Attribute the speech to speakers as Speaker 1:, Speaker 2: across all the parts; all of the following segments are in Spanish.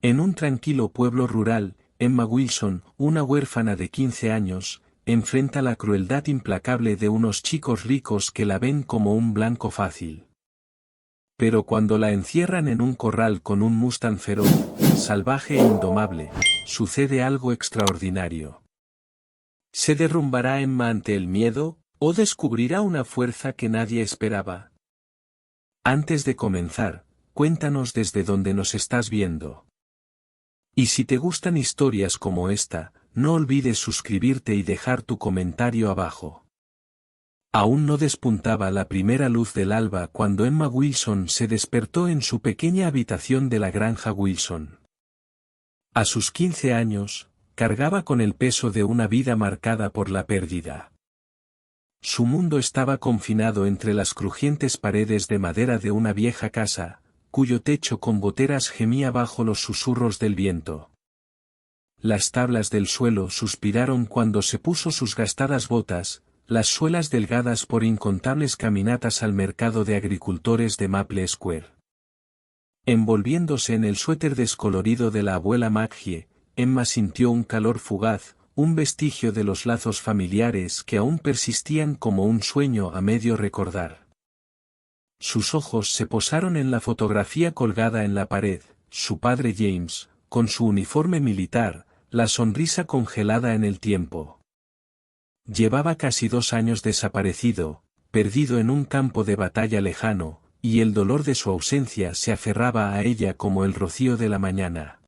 Speaker 1: En un tranquilo pueblo rural, Emma Wilson, una huérfana de 15 años, enfrenta la crueldad implacable de unos chicos ricos que la ven como un blanco fácil. Pero cuando la encierran en un corral con un Mustang feroz, salvaje e indomable, sucede algo extraordinario. ¿Se derrumbará Emma ante el miedo, o descubrirá una fuerza que nadie esperaba? Antes de comenzar, cuéntanos desde dónde nos estás viendo. Y si te gustan historias como esta, no olvides suscribirte y dejar tu comentario abajo. Aún no despuntaba la primera luz del alba cuando Emma Wilson se despertó en su pequeña habitación de la granja Wilson. A sus 15 años, cargaba con el peso de una vida marcada por la pérdida. Su mundo estaba confinado entre las crujientes paredes de madera de una vieja casa, cuyo techo con goteras gemía bajo los susurros del viento. Las tablas del suelo suspiraron cuando se puso sus gastadas botas, las suelas delgadas por incontables caminatas al mercado de agricultores de Maple Square. Envolviéndose en el suéter descolorido de la abuela Maggie, Emma sintió un calor fugaz, un vestigio de los lazos familiares que aún persistían como un sueño a medio recordar. Sus ojos se posaron en la fotografía colgada en la pared, su padre James, con su uniforme militar, la sonrisa congelada en el tiempo. Llevaba casi 2 años desaparecido, perdido en un campo de batalla lejano, y el dolor de su ausencia se aferraba a ella como el rocío de la mañana.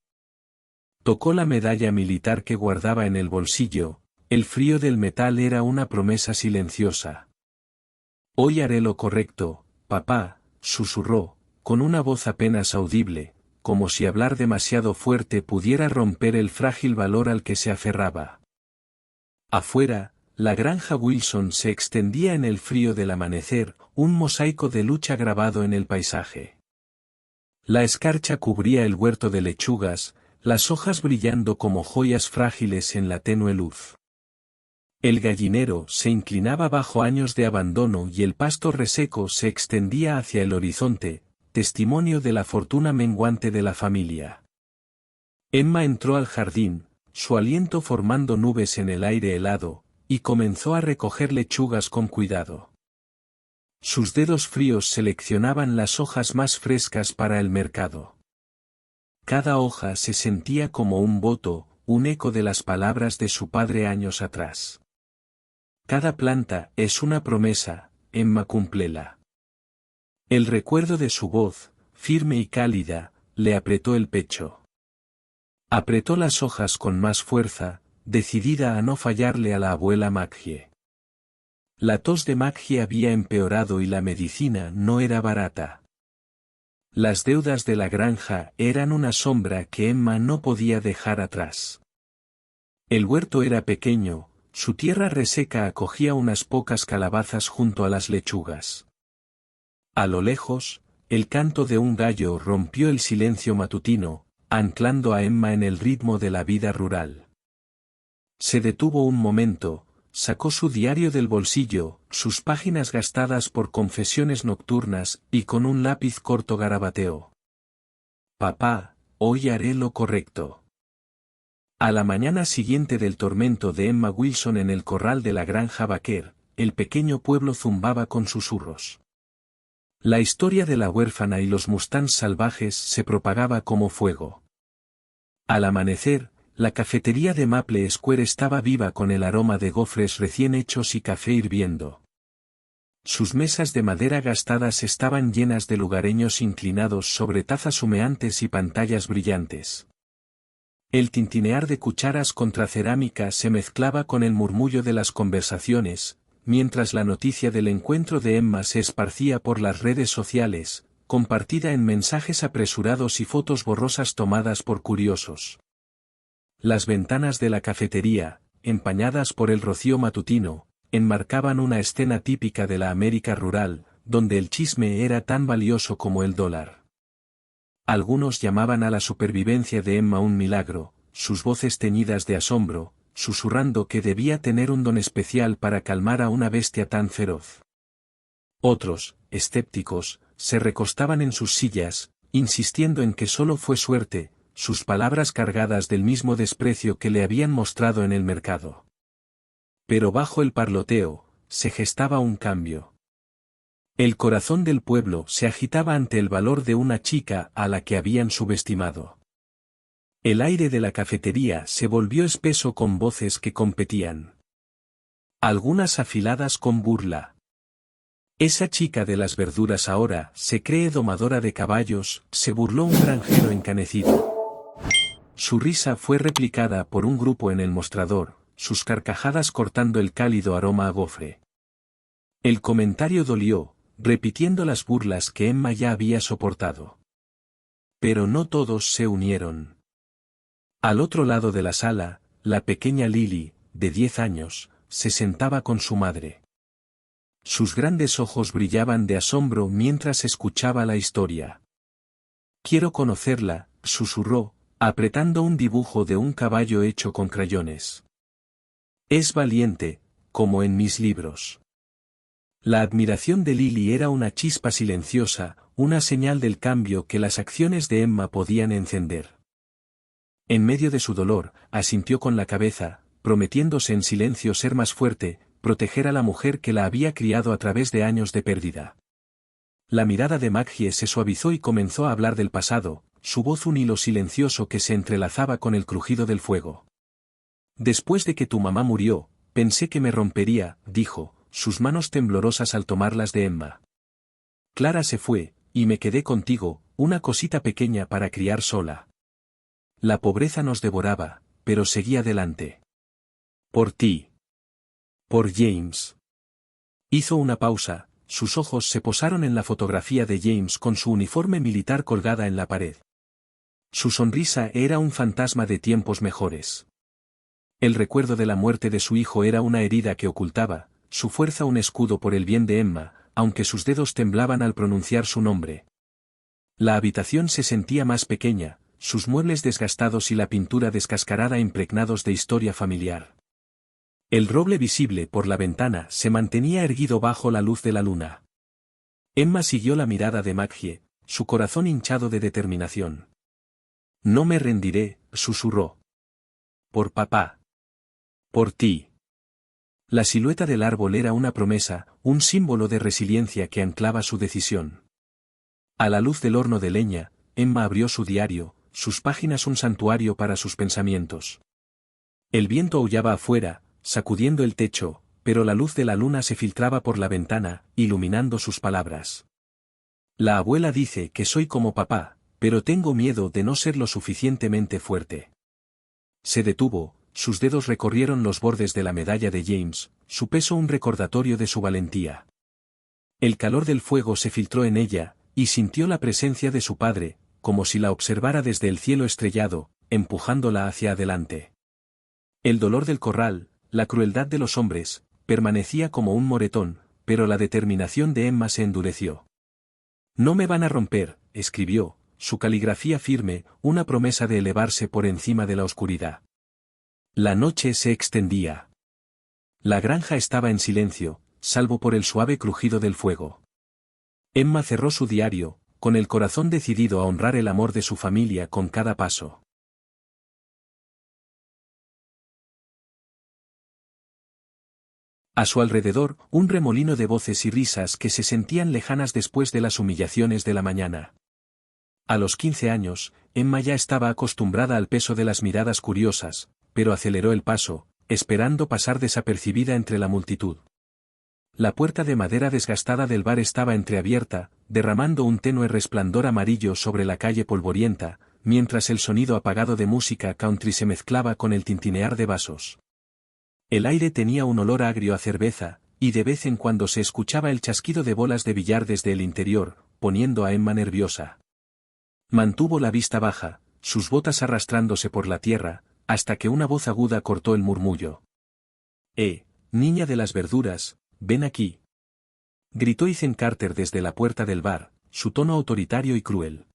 Speaker 1: Tocó la medalla militar que guardaba en el bolsillo, el frío del metal era una promesa silenciosa. «Hoy haré lo correcto, papá», susurró, con una voz apenas audible, como si hablar demasiado fuerte pudiera romper el frágil valor al que se aferraba. Afuera, la granja Wilson se extendía en el frío del amanecer, un mosaico de lucha grabado en el paisaje. La escarcha cubría el huerto de lechugas, las hojas brillando como joyas frágiles en la tenue luz. El gallinero se inclinaba bajo años de abandono y el pasto reseco se extendía hacia el horizonte, testimonio de la fortuna menguante de la familia. Emma entró al jardín, su aliento formando nubes en el aire helado, y comenzó a recoger lechugas con cuidado. Sus dedos fríos seleccionaban las hojas más frescas para el mercado. Cada hoja se sentía como un voto, un eco de las palabras de su padre años atrás. Cada planta es una promesa, Emma cúmplela. El recuerdo de su voz, firme y cálida, le apretó el pecho. Apretó las hojas con más fuerza, decidida a no fallarle a la abuela Maggie. La tos de Maggie había empeorado y la medicina no era barata. Las deudas de la granja eran una sombra que Emma no podía dejar atrás. El huerto era pequeño, su tierra reseca acogía unas pocas calabazas junto a las lechugas. A lo lejos, el canto de un gallo rompió el silencio matutino, anclando a Emma en el ritmo de la vida rural. Se detuvo un momento, sacó su diario del bolsillo, sus páginas gastadas por confesiones nocturnas, y con un lápiz corto garabateó. «Papá, hoy haré lo correcto». A la mañana siguiente del tormento de Emma Wilson en el corral de la granja Baker, el pequeño pueblo zumbaba con susurros. La historia de la huérfana y los mustangs salvajes se propagaba como fuego. Al amanecer, la cafetería de Maple Square estaba viva con el aroma de gofres recién hechos y café hirviendo. Sus mesas de madera gastadas estaban llenas de lugareños inclinados sobre tazas humeantes y pantallas brillantes. El tintinear de cucharas contra cerámica se mezclaba con el murmullo de las conversaciones, mientras la noticia del encuentro de Emma se esparcía por las redes sociales, compartida en mensajes apresurados y fotos borrosas tomadas por curiosos. Las ventanas de la cafetería, empañadas por el rocío matutino, enmarcaban una escena típica de la América rural, donde el chisme era tan valioso como el dólar. Algunos llamaban a la supervivencia de Emma un milagro, sus voces teñidas de asombro, susurrando que debía tener un don especial para calmar a una bestia tan feroz. Otros, escépticos, se recostaban en sus sillas, insistiendo en que solo fue suerte, sus palabras cargadas del mismo desprecio que le habían mostrado en el mercado. Pero bajo el parloteo, se gestaba un cambio. El corazón del pueblo se agitaba ante el valor de una chica a la que habían subestimado. El aire de la cafetería se volvió espeso con voces que competían. Algunas afiladas con burla. Esa chica de las verduras ahora se cree domadora de caballos, se burló un granjero encanecido. Su risa fue replicada por un grupo en el mostrador, sus carcajadas cortando el cálido aroma a gofre. El comentario dolió, repitiendo las burlas que Emma ya había soportado. Pero no todos se unieron. Al otro lado de la sala, la pequeña Lily, de 10 años, se sentaba con su madre. Sus grandes ojos brillaban de asombro mientras escuchaba la historia. «Quiero conocerla», susurró, apretando un dibujo de un caballo hecho con crayones. «Es valiente, como en mis libros». La admiración de Lily era una chispa silenciosa, una señal del cambio que las acciones de Emma podían encender. En medio de su dolor, asintió con la cabeza, prometiéndose en silencio ser más fuerte, proteger a la mujer que la había criado a través de años de pérdida. La mirada de Maggie se suavizó y comenzó a hablar del pasado, su voz un hilo silencioso que se entrelazaba con el crujido del fuego. «Después de que tu mamá murió, pensé que me rompería», dijo, sus manos temblorosas al tomarlas de Emma. «Clara se fue, y me quedé contigo, una cosita pequeña para criar sola. La pobreza nos devoraba, pero seguí adelante. Por ti. Por James». Hizo una pausa, sus ojos se posaron en la fotografía de James con su uniforme militar colgada en la pared. Su sonrisa era un fantasma de tiempos mejores. El recuerdo de la muerte de su hijo era una herida que ocultaba, su fuerza un escudo por el bien de Emma, aunque sus dedos temblaban al pronunciar su nombre. La habitación se sentía más pequeña, sus muebles desgastados y la pintura descascarada impregnados de historia familiar. El roble visible por la ventana se mantenía erguido bajo la luz de la luna. Emma siguió la mirada de Maggie, su corazón hinchado de determinación. «No me rendiré», susurró. «Por papá. Por ti». La silueta del árbol era una promesa, un símbolo de resiliencia que anclaba su decisión. A la luz del horno de leña, Emma abrió su diario, sus páginas un santuario para sus pensamientos. El viento aullaba afuera, sacudiendo el techo, pero la luz de la luna se filtraba por la ventana, iluminando sus palabras. «La abuela dice que soy como papá, pero tengo miedo de no ser lo suficientemente fuerte». Se detuvo, sus dedos recorrieron los bordes de la medalla de James, su peso un recordatorio de su valentía. El calor del fuego se filtró en ella, y sintió la presencia de su padre, como si la observara desde el cielo estrellado, empujándola hacia adelante. El dolor del corral, la crueldad de los hombres, permanecía como un moretón, pero la determinación de Emma se endureció. «No me van a romper», escribió, su caligrafía firme, una promesa de elevarse por encima de la oscuridad. La noche se extendía. La granja estaba en silencio, salvo por el suave crujido del fuego. Emma cerró su diario, con el corazón decidido a honrar el amor de su familia con cada paso. A su alrededor, un remolino de voces y risas que se sentían lejanas después de las humillaciones de la mañana. A los 15 años, Emma ya estaba acostumbrada al peso de las miradas curiosas, pero aceleró el paso, esperando pasar desapercibida entre la multitud. La puerta de madera desgastada del bar estaba entreabierta, derramando un tenue resplandor amarillo sobre la calle polvorienta, mientras el sonido apagado de música country se mezclaba con el tintinear de vasos. El aire tenía un olor agrio a cerveza, y de vez en cuando se escuchaba el chasquido de bolas de billar desde el interior, poniendo a Emma nerviosa. Mantuvo la vista baja, sus botas arrastrándose por la tierra, hasta que una voz aguda cortó el murmullo. Niña de las verduras, ven aquí», gritó Ethan Carter desde la puerta del bar, su tono autoritario y cruel.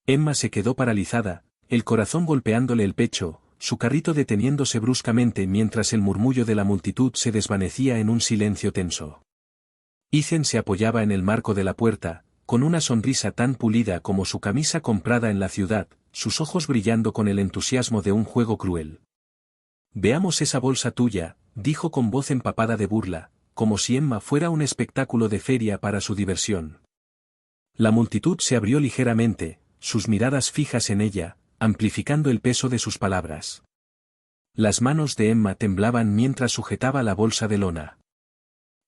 Speaker 1: Emma se quedó paralizada, el corazón golpeándole el pecho, su carrito deteniéndose bruscamente mientras el murmullo de la multitud se desvanecía en un silencio tenso. Ethan se apoyaba en el marco de la puerta, con una sonrisa tan pulida como su camisa comprada en la ciudad, sus ojos brillando con el entusiasmo de un juego cruel. «Veamos esa bolsa tuya», dijo con voz empapada de burla, como si Emma fuera un espectáculo de feria para su diversión. La multitud se abrió ligeramente, sus miradas fijas en ella, amplificando el peso de sus palabras. Las manos de Emma temblaban mientras sujetaba la bolsa de lona.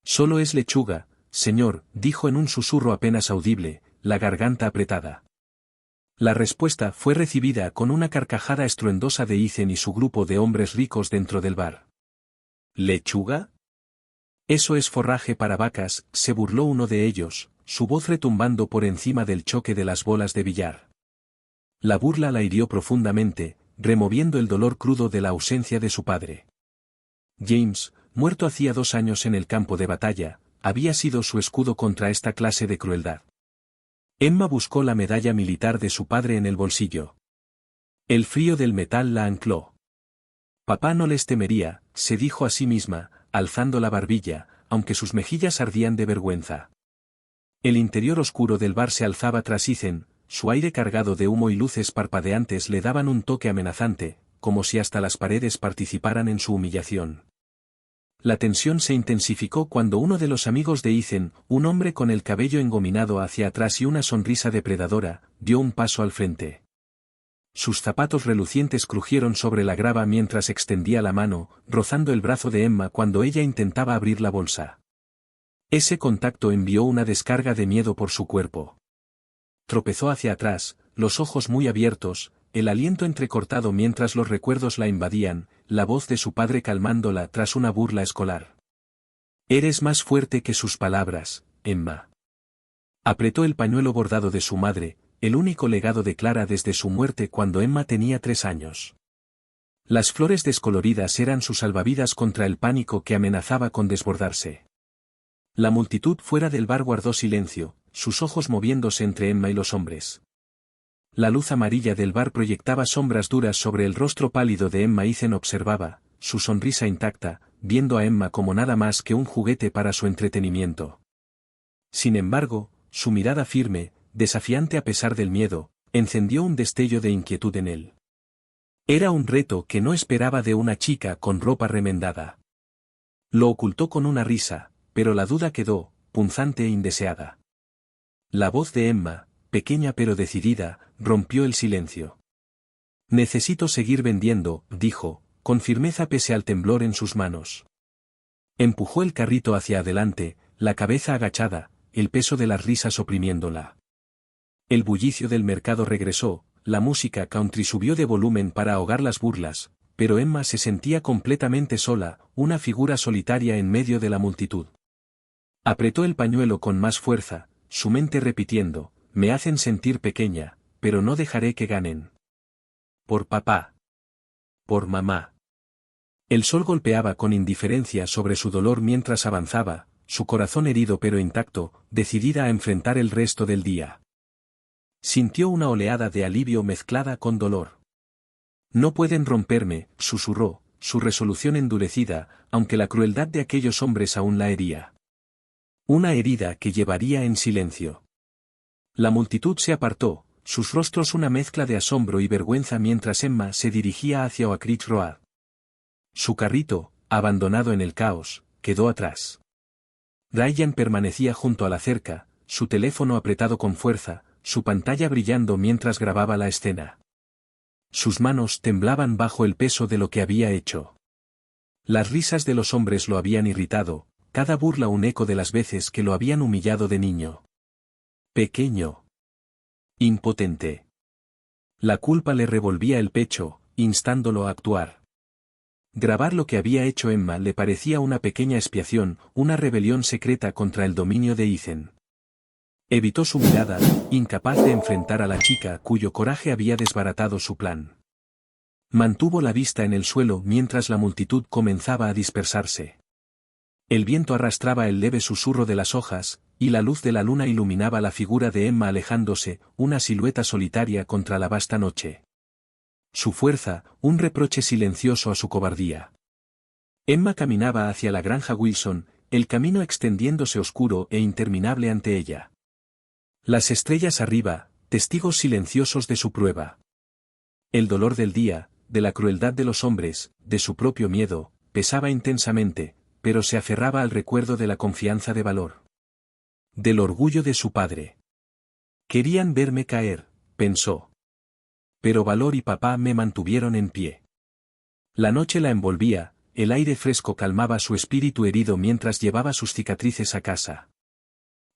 Speaker 1: «Solo es lechuga, señor», dijo en un susurro apenas audible, la garganta apretada. La respuesta fue recibida con una carcajada estruendosa de Ethan y su grupo de hombres ricos dentro del bar. «¿Lechuga? Eso es forraje para vacas», se burló uno de ellos, su voz retumbando por encima del choque de las bolas de billar. La burla la hirió profundamente, removiendo el dolor crudo de la ausencia de su padre. James, muerto hacía 2 años en el campo de batalla, había sido su escudo contra esta clase de crueldad. Emma buscó la medalla militar de su padre en el bolsillo. El frío del metal la ancló. «Papá no les temería», se dijo a sí misma, alzando la barbilla, aunque sus mejillas ardían de vergüenza. El interior oscuro del bar se alzaba tras Ethan, su aire cargado de humo y luces parpadeantes le daban un toque amenazante, como si hasta las paredes participaran en su humillación. La tensión se intensificó cuando uno de los amigos de Ethan, un hombre con el cabello engominado hacia atrás y una sonrisa depredadora, dio un paso al frente. Sus zapatos relucientes crujieron sobre la grava mientras extendía la mano, rozando el brazo de Emma cuando ella intentaba abrir la bolsa. Ese contacto envió una descarga de miedo por su cuerpo. Tropezó hacia atrás, los ojos muy abiertos, el aliento entrecortado mientras los recuerdos la invadían, la voz de su padre calmándola tras una burla escolar. «Eres más fuerte que sus palabras, Emma». Apretó el pañuelo bordado de su madre, el único legado de Clara desde su muerte cuando Emma tenía 3 años. Las flores descoloridas eran su salvavidas contra el pánico que amenazaba con desbordarse. La multitud fuera del bar guardó silencio, sus ojos moviéndose entre Emma y los hombres. La luz amarilla del bar proyectaba sombras duras sobre el rostro pálido de Emma. Ethan observaba, su sonrisa intacta, viendo a Emma como nada más que un juguete para su entretenimiento. Sin embargo, su mirada firme, desafiante a pesar del miedo, encendió un destello de inquietud en él. Era un reto que no esperaba de una chica con ropa remendada. Lo ocultó con una risa, pero la duda quedó, punzante e indeseada. La voz de Emma, pequeña pero decidida, rompió el silencio. «Necesito seguir vendiendo», dijo, con firmeza pese al temblor en sus manos. Empujó el carrito hacia adelante, la cabeza agachada, el peso de las risas oprimiéndola. El bullicio del mercado regresó, la música country subió de volumen para ahogar las burlas, pero Emma se sentía completamente sola, una figura solitaria en medio de la multitud. Apretó el pañuelo con más fuerza, su mente repitiendo: «Me hacen sentir pequeña, pero no dejaré que ganen. Por papá. Por mamá». El sol golpeaba con indiferencia sobre su dolor mientras avanzaba, su corazón herido pero intacto, decidida a enfrentar el resto del día. Sintió una oleada de alivio mezclada con dolor. «No pueden romperme», susurró, su resolución endurecida, aunque la crueldad de aquellos hombres aún la hería. Una herida que llevaría en silencio. La multitud se apartó, sus rostros una mezcla de asombro y vergüenza mientras Emma se dirigía hacia Oak Ridge Road. Su carrito, abandonado en el caos, quedó atrás. Ryan permanecía junto a la cerca, su teléfono apretado con fuerza, su pantalla brillando mientras grababa la escena. Sus manos temblaban bajo el peso de lo que había hecho. Las risas de los hombres lo habían irritado, cada burla un eco de las veces que lo habían humillado de niño. Pequeño. Impotente. La culpa le revolvía el pecho, instándolo a actuar. Grabar lo que había hecho Emma le parecía una pequeña expiación, una rebelión secreta contra el dominio de Ethan. Evitó su mirada, incapaz de enfrentar a la chica cuyo coraje había desbaratado su plan. Mantuvo la vista en el suelo mientras la multitud comenzaba a dispersarse. El viento arrastraba el leve susurro de las hojas, y la luz de la luna iluminaba la figura de Emma alejándose, una silueta solitaria contra la vasta noche. Su fuerza, un reproche silencioso a su cobardía. Emma caminaba hacia la granja Wilson, el camino extendiéndose oscuro e interminable ante ella. Las estrellas arriba, testigos silenciosos de su prueba. El dolor del día, de la crueldad de los hombres, de su propio miedo, pesaba intensamente, pero se aferraba al recuerdo de la confianza de Valor. Del orgullo de su padre. Querían verme caer, pensó. Pero Valor y papá me mantuvieron en pie. La noche la envolvía, el aire fresco calmaba su espíritu herido mientras llevaba sus cicatrices a casa.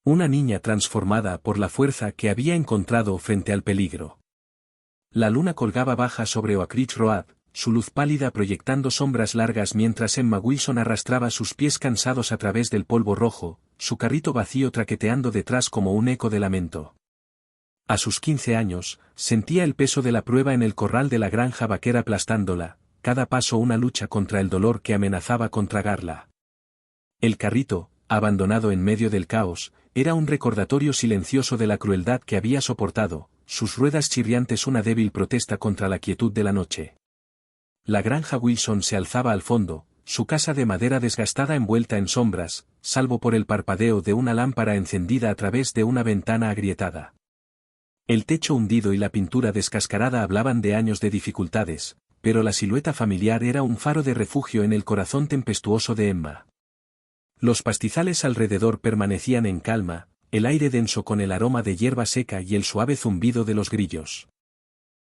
Speaker 1: Una niña transformada por la fuerza que había encontrado frente al peligro. La luna colgaba baja sobre Oak Ridge Road, su luz pálida proyectando sombras largas mientras Emma Wilson arrastraba sus pies cansados a través del polvo rojo, su carrito vacío traqueteando detrás como un eco de lamento. A sus 15 años, sentía el peso de la prueba en el corral de la granja vaquera aplastándola, cada paso una lucha contra el dolor que amenazaba con tragarla. El carrito, abandonado en medio del caos, era un recordatorio silencioso de la crueldad que había soportado, sus ruedas chirriantes una débil protesta contra la quietud de la noche. La granja Wilson se alzaba al fondo, su casa de madera desgastada envuelta en sombras, salvo por el parpadeo de una lámpara encendida a través de una ventana agrietada. El techo hundido y la pintura descascarada hablaban de años de dificultades, pero la silueta familiar era un faro de refugio en el corazón tempestuoso de Emma. Los pastizales alrededor permanecían en calma, el aire denso con el aroma de hierba seca y el suave zumbido de los grillos.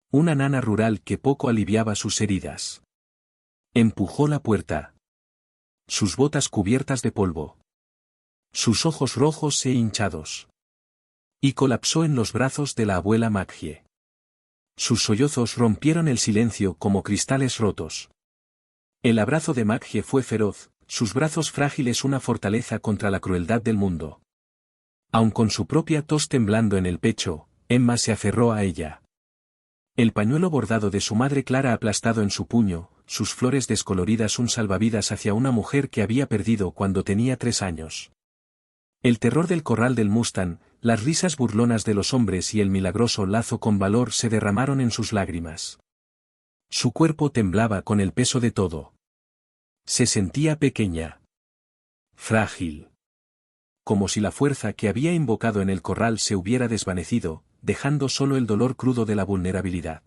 Speaker 1: Una nana rural que poco aliviaba sus heridas. Empujó la puerta. Sus botas cubiertas de polvo. Sus ojos rojos e hinchados. Y colapsó en los brazos de la abuela Maggie. Sus sollozos rompieron el silencio como cristales rotos. El abrazo de Maggie fue feroz, sus brazos frágiles una fortaleza contra la crueldad del mundo. Aun con su propia tos temblando en el pecho, Emma se aferró a ella. El pañuelo bordado de su madre Clara aplastado en su puño, sus flores descoloridas un salvavidas hacia una mujer que había perdido cuando tenía 3 años. El terror del corral del Mustang, las risas burlonas de los hombres y el milagroso lazo con Valor se derramaron en sus lágrimas. Su cuerpo temblaba con el peso de todo. Se sentía pequeña. Frágil. Como si la fuerza que había invocado en el corral se hubiera desvanecido, dejando solo el dolor crudo de la vulnerabilidad.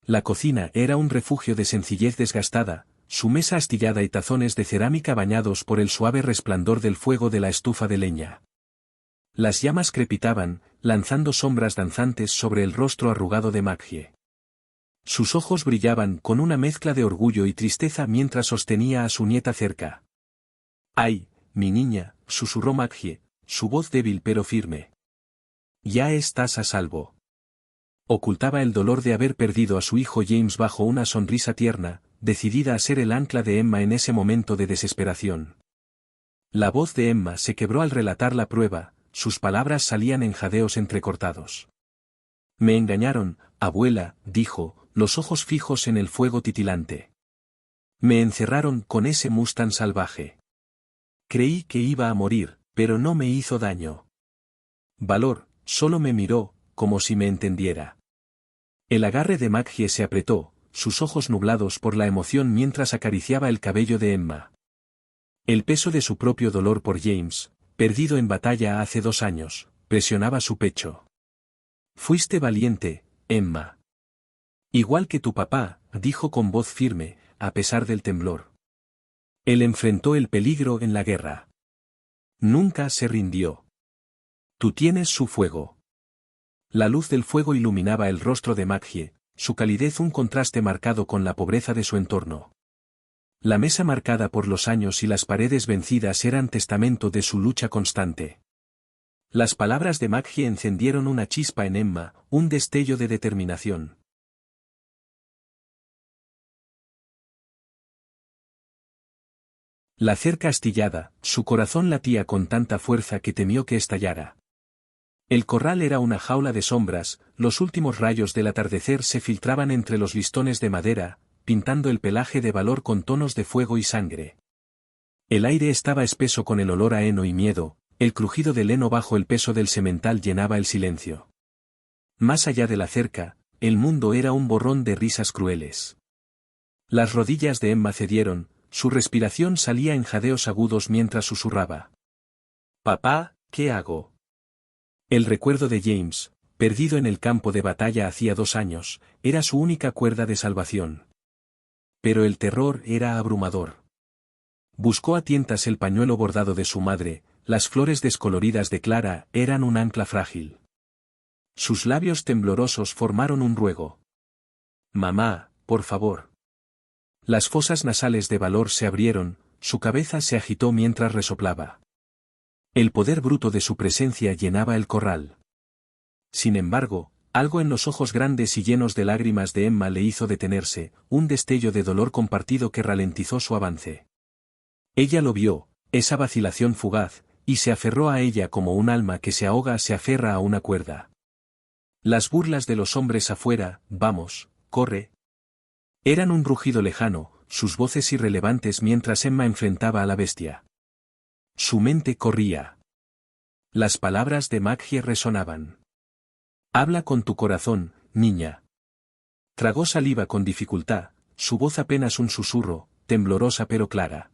Speaker 1: La cocina era un refugio de sencillez desgastada, su mesa astillada y tazones de cerámica bañados por el suave resplandor del fuego de la estufa de leña. Las llamas crepitaban, lanzando sombras danzantes sobre el rostro arrugado de Maggie. Sus ojos brillaban con una mezcla de orgullo y tristeza mientras sostenía a su nieta cerca. «Ay, mi niña», susurró Maggie, su voz débil pero firme. «Ya estás a salvo». Ocultaba el dolor de haber perdido a su hijo James bajo una sonrisa tierna, decidida a ser el ancla de Emma en ese momento de desesperación. La voz de Emma se quebró al relatar la prueba, sus palabras salían en jadeos entrecortados. «Me engañaron, abuela», dijo, los ojos fijos en el fuego titilante. «Me encerraron con ese Mustang salvaje. Creí que iba a morir, pero no me hizo daño. Valor, solo me miró, como si me entendiera». El agarre de Maggie se apretó, sus ojos nublados por la emoción mientras acariciaba el cabello de Emma. El peso de su propio dolor por James, perdido en batalla hace 2 años, presionaba su pecho. «Fuiste valiente, Emma. Igual que tu papá», dijo con voz firme, a pesar del temblor. Él enfrentó el peligro en la guerra. Nunca se rindió. Tú tienes su fuego. La luz del fuego iluminaba el rostro de Maggie, su calidez un contraste marcado con la pobreza de su entorno. La mesa marcada por los años y las paredes vencidas eran testamento de su lucha constante. Las palabras de Maggie encendieron una chispa en Emma, un destello de determinación. La cerca astillada, su corazón latía con tanta fuerza que temió que estallara. El corral era una jaula de sombras, los últimos rayos del atardecer se filtraban entre los listones de madera, pintando el pelaje de Valor con tonos de fuego y sangre. El aire estaba espeso con el olor a heno y miedo, el crujido del heno bajo el peso del semental llenaba el silencio. Más allá de la cerca, el mundo era un borrón de risas crueles. Las rodillas de Emma cedieron, su respiración salía en jadeos agudos mientras susurraba. «Papá, ¿qué hago?» El recuerdo de James, perdido en el campo de batalla hacía 2 años, era su única cuerda de salvación. Pero el terror era abrumador. Buscó a tientas el pañuelo bordado de su madre, las flores descoloridas de Clara eran un ancla frágil. Sus labios temblorosos formaron un ruego. «Mamá, por favor». Las fosas nasales de Valor se abrieron, su cabeza se agitó mientras resoplaba. El poder bruto de su presencia llenaba el corral. Sin embargo, algo en los ojos grandes y llenos de lágrimas de Emma le hizo detenerse, un destello de dolor compartido que ralentizó su avance. Ella lo vio, esa vacilación fugaz, y se aferró a ella como un alma que se ahoga se aferra a una cuerda. Las burlas de los hombres afuera, «Vamos, corre». Eran un rugido lejano, sus voces irrelevantes mientras Emma enfrentaba a la bestia. Su mente corría. Las palabras de Maggie resonaban. «Habla con tu corazón, niña». Tragó saliva con dificultad, su voz apenas un susurro, temblorosa pero clara.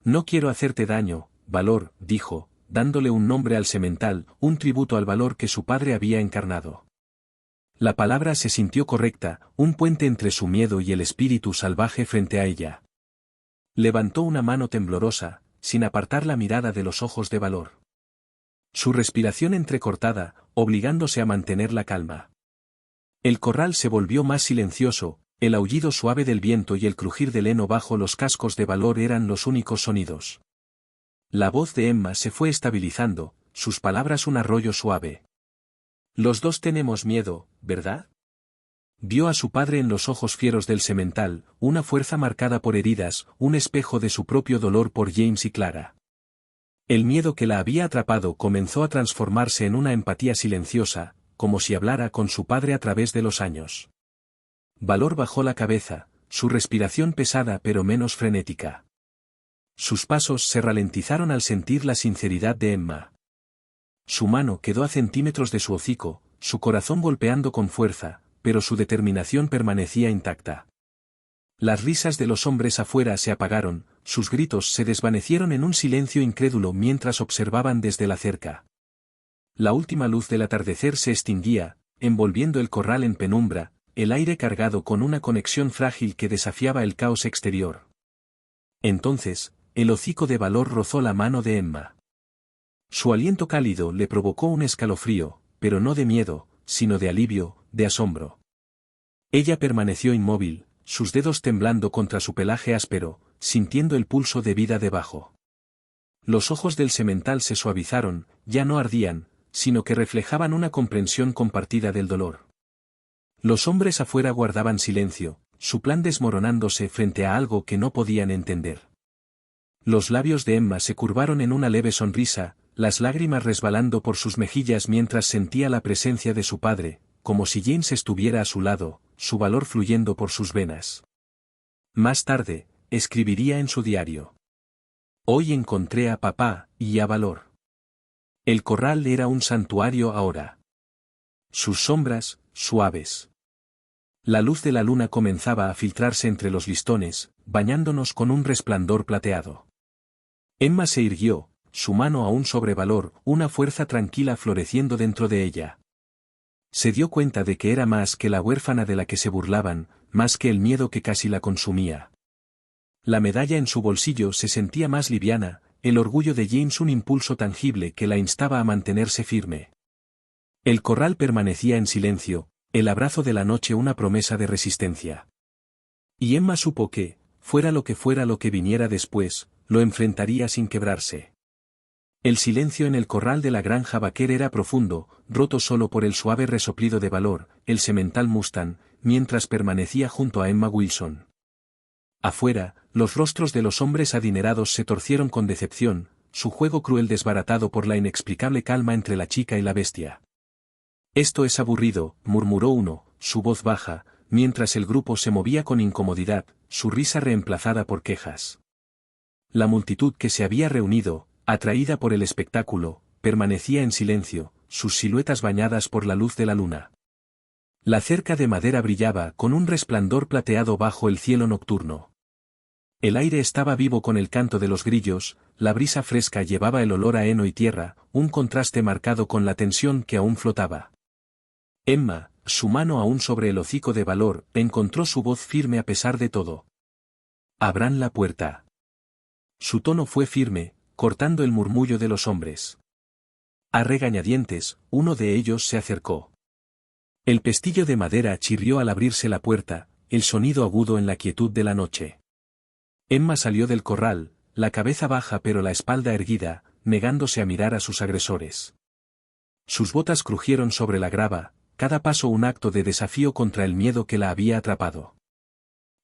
Speaker 1: «No quiero hacerte daño, Valor», dijo, dándole un nombre al semental, un tributo al valor que su padre había encarnado. La palabra se sintió correcta, un puente entre su miedo y el espíritu salvaje frente a ella. Levantó una mano temblorosa, sin apartar la mirada de los ojos de Valor. Su respiración entrecortada, obligándose a mantener la calma. El corral se volvió más silencioso, el aullido suave del viento y el crujir del heno bajo los cascos de Valor eran los únicos sonidos. La voz de Emma se fue estabilizando, sus palabras un arroyo suave. «Los dos tenemos miedo, ¿verdad?». Vio a su padre en los ojos fieros del semental, una fuerza marcada por heridas, un espejo de su propio dolor por James y Clara. El miedo que la había atrapado comenzó a transformarse en una empatía silenciosa, como si hablara con su padre a través de los años. Valor bajó la cabeza, su respiración pesada pero menos frenética. Sus pasos se ralentizaron al sentir la sinceridad de Emma. Su mano quedó a centímetros de su hocico, su corazón golpeando con fuerza, pero su determinación permanecía intacta. Las risas de los hombres afuera se apagaron, sus gritos se desvanecieron en un silencio incrédulo mientras observaban desde la cerca. La última luz del atardecer se extinguía, envolviendo el corral en penumbra, el aire cargado con una conexión frágil que desafiaba el caos exterior. Entonces, el hocico de Valor rozó la mano de Emma. Su aliento cálido le provocó un escalofrío, pero no de miedo, sino de alivio, de asombro. Ella permaneció inmóvil, sus dedos temblando contra su pelaje áspero, sintiendo el pulso de vida debajo. Los ojos del semental se suavizaron, ya no ardían, sino que reflejaban una comprensión compartida del dolor. Los hombres afuera guardaban silencio, su plan desmoronándose frente a algo que no podían entender. Los labios de Emma se curvaron en una leve sonrisa, las lágrimas resbalando por sus mejillas mientras sentía la presencia de su padre, como si James estuviera a su lado, su valor fluyendo por sus venas. Más tarde, escribiría en su diario: «Hoy encontré a papá, y a Valor». El corral era un santuario ahora. Sus sombras, suaves. La luz de la luna comenzaba a filtrarse entre los listones, bañándonos con un resplandor plateado. Emma se irguió, su mano aún sobre Valor, una fuerza tranquila floreciendo dentro de ella. Se dio cuenta de que era más que la huérfana de la que se burlaban, más que el miedo que casi la consumía. La medalla en su bolsillo se sentía más liviana, el orgullo de James un impulso tangible que la instaba a mantenerse firme. El corral permanecía en silencio, el abrazo de la noche una promesa de resistencia. Y Emma supo que, fuera lo que viniera después, lo enfrentaría sin quebrarse. El silencio en el corral de la granja vaquera era profundo, roto solo por el suave resoplido de Valor, el semental Mustang, mientras permanecía junto a Emma Wilson. Afuera, los rostros de los hombres adinerados se torcieron con decepción, su juego cruel desbaratado por la inexplicable calma entre la chica y la bestia. «Esto es aburrido», murmuró uno, su voz baja, mientras el grupo se movía con incomodidad, su risa reemplazada por quejas. La multitud que se había reunido, atraída por el espectáculo, permanecía en silencio, sus siluetas bañadas por la luz de la luna. La cerca de madera brillaba con un resplandor plateado bajo el cielo nocturno. El aire estaba vivo con el canto de los grillos, la brisa fresca llevaba el olor a heno y tierra, un contraste marcado con la tensión que aún flotaba. Emma, su mano aún sobre el hocico de Valor, encontró su voz firme a pesar de todo. «Abran la puerta». Su tono fue firme, cortando el murmullo de los hombres. A regañadientes, uno de ellos se acercó. El pestillo de madera chirrió al abrirse la puerta, el sonido agudo en la quietud de la noche. Emma salió del corral, la cabeza baja pero la espalda erguida, negándose a mirar a sus agresores. Sus botas crujieron sobre la grava, cada paso un acto de desafío contra el miedo que la había atrapado.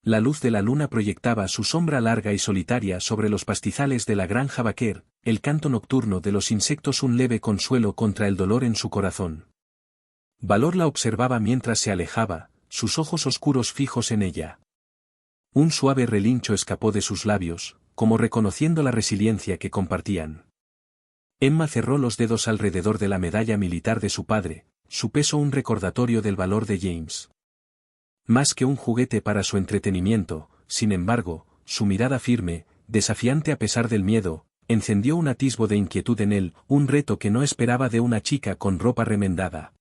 Speaker 1: La luz de la luna proyectaba su sombra larga y solitaria sobre los pastizales de la granja Baker, el canto nocturno de los insectos un leve consuelo contra el dolor en su corazón. Valor la observaba mientras se alejaba, sus ojos oscuros fijos en ella. Un suave relincho escapó de sus labios, como reconociendo la resiliencia que compartían. Emma cerró los dedos alrededor de la medalla militar de su padre, su peso un recordatorio del valor de James. Más que un juguete para su entretenimiento, sin embargo, su mirada firme, desafiante a pesar del miedo, encendió un atisbo de inquietud en él, un reto que no esperaba de una chica con ropa remendada.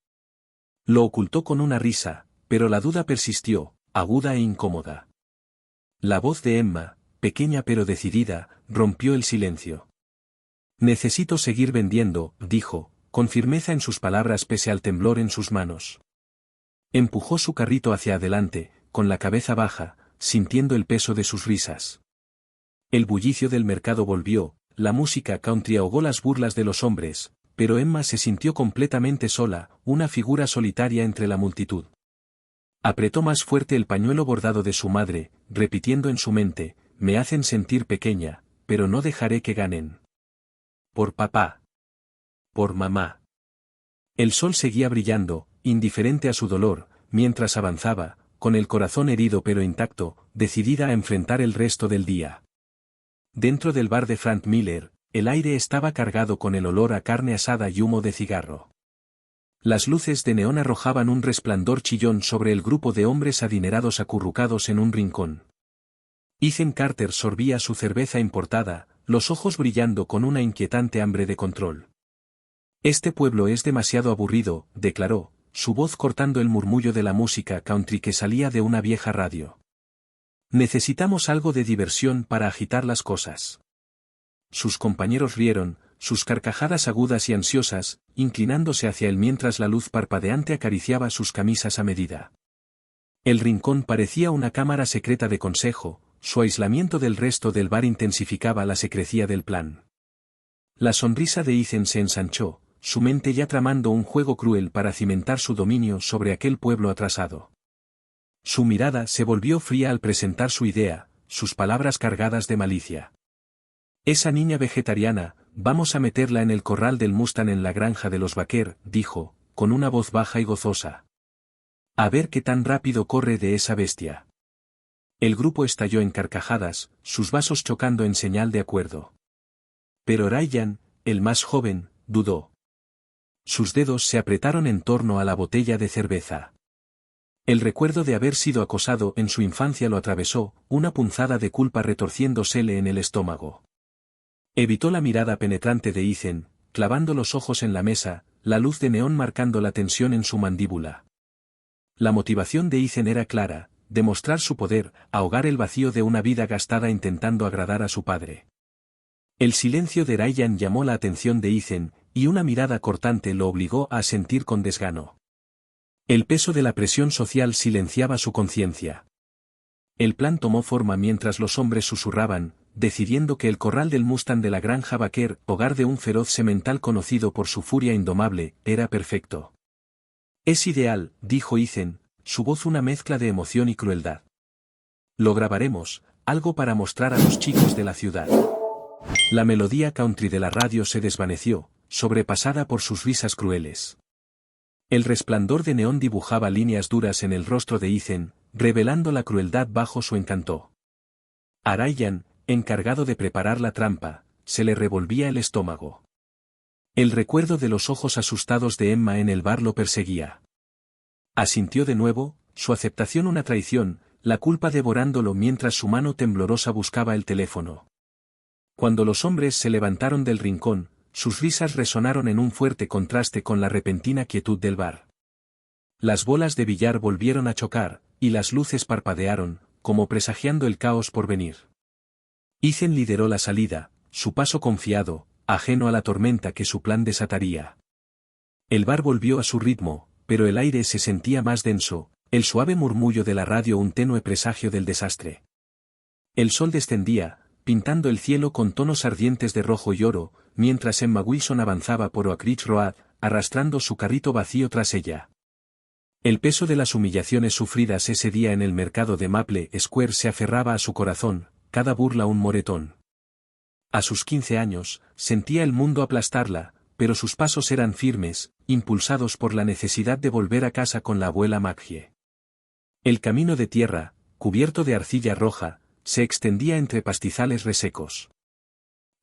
Speaker 1: Lo ocultó con una risa, pero la duda persistió, aguda e incómoda. La voz de Emma, pequeña pero decidida, rompió el silencio. «Necesito seguir vendiendo», dijo, con firmeza en sus palabras pese al temblor en sus manos. Empujó su carrito hacia adelante, con la cabeza baja, sintiendo el peso de sus risas. El bullicio del mercado volvió, la música country ahogó las burlas de los hombres, pero Emma se sintió completamente sola, una figura solitaria entre la multitud. Apretó más fuerte el pañuelo bordado de su madre, repitiendo en su mente, «Me hacen sentir pequeña, pero no dejaré que ganen. Por papá. Por mamá». El sol seguía brillando, indiferente a su dolor, mientras avanzaba, con el corazón herido pero intacto, decidida a enfrentar el resto del día. Dentro del bar de Frank Miller, el aire estaba cargado con el olor a carne asada y humo de cigarro. Las luces de neón arrojaban un resplandor chillón sobre el grupo de hombres adinerados acurrucados en un rincón. Ethan Carter sorbía su cerveza importada, los ojos brillando con una inquietante hambre de control. «Este pueblo es demasiado aburrido», declaró, su voz cortando el murmullo de la música country que salía de una vieja radio. «Necesitamos algo de diversión para agitar las cosas». Sus compañeros rieron, sus carcajadas agudas y ansiosas, inclinándose hacia él mientras la luz parpadeante acariciaba sus camisas a medida. El rincón parecía una cámara secreta de consejo, su aislamiento del resto del bar intensificaba la secrecía del plan. La sonrisa de Ethan se ensanchó, su mente ya tramando un juego cruel para cimentar su dominio sobre aquel pueblo atrasado. Su mirada se volvió fría al presentar su idea, sus palabras cargadas de malicia. «Esa niña vegetariana, vamos a meterla en el corral del Mustang en la granja de los Baker», dijo, con una voz baja y gozosa. «A ver qué tan rápido corre de esa bestia». El grupo estalló en carcajadas, sus vasos chocando en señal de acuerdo. Pero Ryan, el más joven, dudó. Sus dedos se apretaron en torno a la botella de cerveza. El recuerdo de haber sido acosado en su infancia lo atravesó, una punzada de culpa retorciéndosele en el estómago. Evitó la mirada penetrante de Ethan, clavando los ojos en la mesa, la luz de neón marcando la tensión en su mandíbula. La motivación de Ethan era clara, demostrar su poder, ahogar el vacío de una vida gastada intentando agradar a su padre. El silencio de Ryan llamó la atención de Ethan, y una mirada cortante lo obligó a asentir con desgano. El peso de la presión social silenciaba su conciencia. El plan tomó forma mientras los hombres susurraban, decidiendo que el corral del Mustang de la granja Baker, hogar de un feroz semental conocido por su furia indomable, era perfecto. «Es ideal», dijo Ethan, su voz una mezcla de emoción y crueldad. «Lo grabaremos, algo para mostrar a los chicos de la ciudad». La melodía country de la radio se desvaneció, sobrepasada por sus risas crueles. El resplandor de neón dibujaba líneas duras en el rostro de Ethan, revelando la crueldad bajo su encanto. A Ryan, encargado de preparar la trampa, se le revolvía el estómago. El recuerdo de los ojos asustados de Emma en el bar lo perseguía. Asintió de nuevo, su aceptación una traición, la culpa devorándolo mientras su mano temblorosa buscaba el teléfono. Cuando los hombres se levantaron del rincón, sus risas resonaron en un fuerte contraste con la repentina quietud del bar. Las bolas de billar volvieron a chocar, y las luces parpadearon, como presagiando el caos por venir. Ethan lideró la salida, su paso confiado, ajeno a la tormenta que su plan desataría. El bar volvió a su ritmo, pero el aire se sentía más denso, el suave murmullo de la radio un tenue presagio del desastre. El sol descendía, pintando el cielo con tonos ardientes de rojo y oro, mientras Emma Wilson avanzaba por Oak Ridge Road, arrastrando su carrito vacío tras ella. El peso de las humillaciones sufridas ese día en el mercado de Maple Square se aferraba a su corazón, cada burla un moretón. A sus 15 años, sentía el mundo aplastarla, pero sus pasos eran firmes, impulsados por la necesidad de volver a casa con la abuela Maggie. El camino de tierra, cubierto de arcilla roja, se extendía entre pastizales resecos.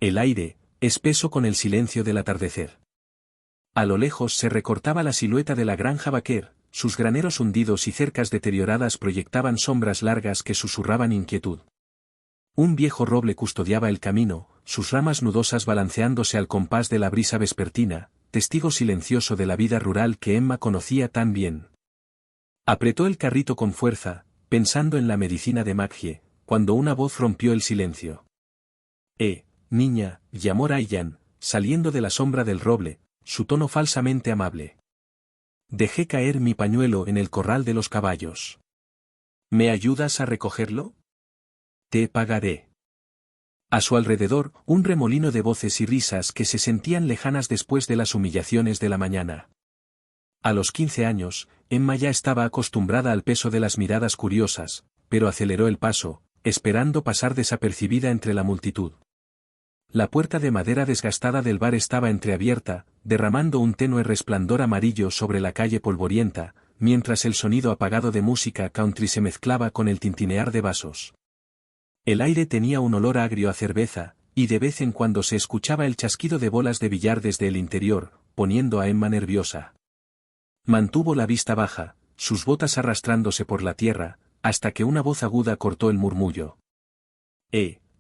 Speaker 1: El aire, espeso con el silencio del atardecer. A lo lejos se recortaba la silueta de la granja Baker, sus graneros hundidos y cercas deterioradas proyectaban sombras largas que susurraban inquietud. Un viejo roble custodiaba el camino, sus ramas nudosas balanceándose al compás de la brisa vespertina, testigo silencioso de la vida rural que Emma conocía tan bien. Apretó el carrito con fuerza, pensando en la medicina de Maggie, cuando una voz rompió el silencio. Niña, llamó Ryan, saliendo de la sombra del roble, su tono falsamente amable. Dejé caer mi pañuelo en el corral de los caballos. ¿Me ayudas a recogerlo? Te pagaré. A su alrededor, un remolino de voces y risas que se sentían lejanas después de las humillaciones de la mañana. A los 15 años, Emma ya estaba acostumbrada al peso de las miradas curiosas, pero aceleró el paso, esperando pasar desapercibida entre la multitud. La puerta de madera desgastada del bar estaba entreabierta, derramando un tenue resplandor amarillo sobre la calle polvorienta, mientras el sonido apagado de música country se mezclaba con el tintinear de vasos. El aire tenía un olor agrio a cerveza, y de vez en cuando se escuchaba el chasquido de bolas de billar desde el interior, poniendo a Emma nerviosa. Mantuvo la vista baja, sus botas arrastrándose por la tierra, hasta que una voz aguda cortó el murmullo.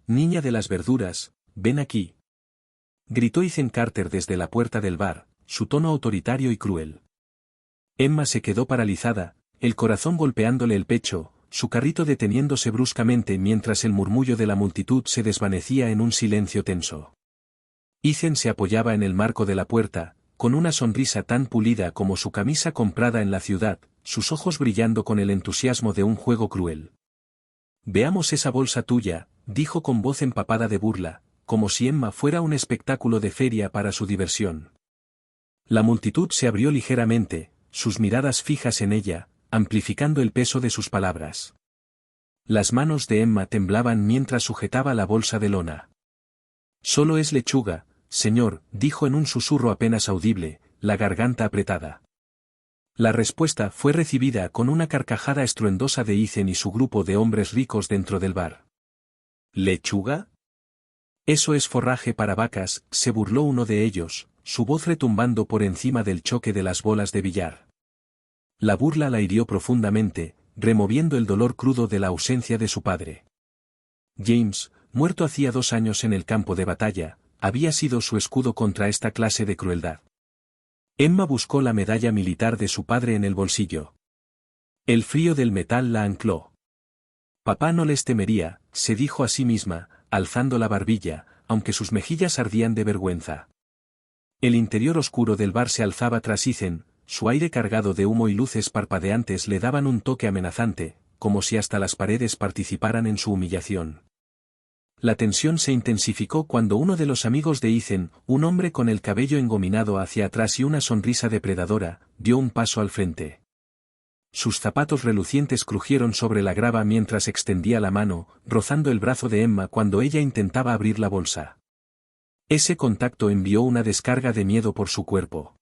Speaker 1: Niña de las verduras, ven aquí. Gritó Ethan Carter desde la puerta del bar, su tono autoritario y cruel. Emma se quedó paralizada, el corazón golpeándole el pecho, su carrito deteniéndose bruscamente mientras el murmullo de la multitud se desvanecía en un silencio tenso. Ethan se apoyaba en el marco de la puerta, con una sonrisa tan pulida como su camisa comprada en la ciudad, sus ojos brillando con el entusiasmo de un juego cruel. Veamos esa bolsa tuya, dijo con voz empapada de burla, como si Emma fuera un espectáculo de feria para su diversión. La multitud se abrió ligeramente, sus miradas fijas en ella, amplificando el peso de sus palabras. Las manos de Emma temblaban mientras sujetaba la bolsa de lona. Solo es lechuga, señor, dijo en un susurro apenas audible, la garganta apretada. La respuesta fue recibida con una carcajada estruendosa de Ethan y su grupo de hombres ricos dentro del bar. ¿Lechuga? Eso es forraje para vacas, se burló uno de ellos, su voz retumbando por encima del choque de las bolas de billar. La burla la hirió profundamente, removiendo el dolor crudo de la ausencia de su padre. James, muerto hacía 2 años en el campo de batalla, había sido su escudo contra esta clase de crueldad. Emma buscó la medalla militar de su padre en el bolsillo. El frío del metal la ancló. Papá no les temería, se dijo a sí misma, alzando la barbilla, aunque sus mejillas ardían de vergüenza. El interior oscuro del bar se alzaba tras Ethan, su aire cargado de humo y luces parpadeantes le daban un toque amenazante, como si hasta las paredes participaran en su humillación. La tensión se intensificó cuando uno de los amigos de Ethan, un hombre con el cabello engominado hacia atrás y una sonrisa depredadora, dio un paso al frente. Sus zapatos relucientes crujieron sobre la grava mientras extendía la mano, rozando el brazo de Emma cuando ella intentaba abrir la bolsa. Ese contacto envió una descarga de miedo por su cuerpo.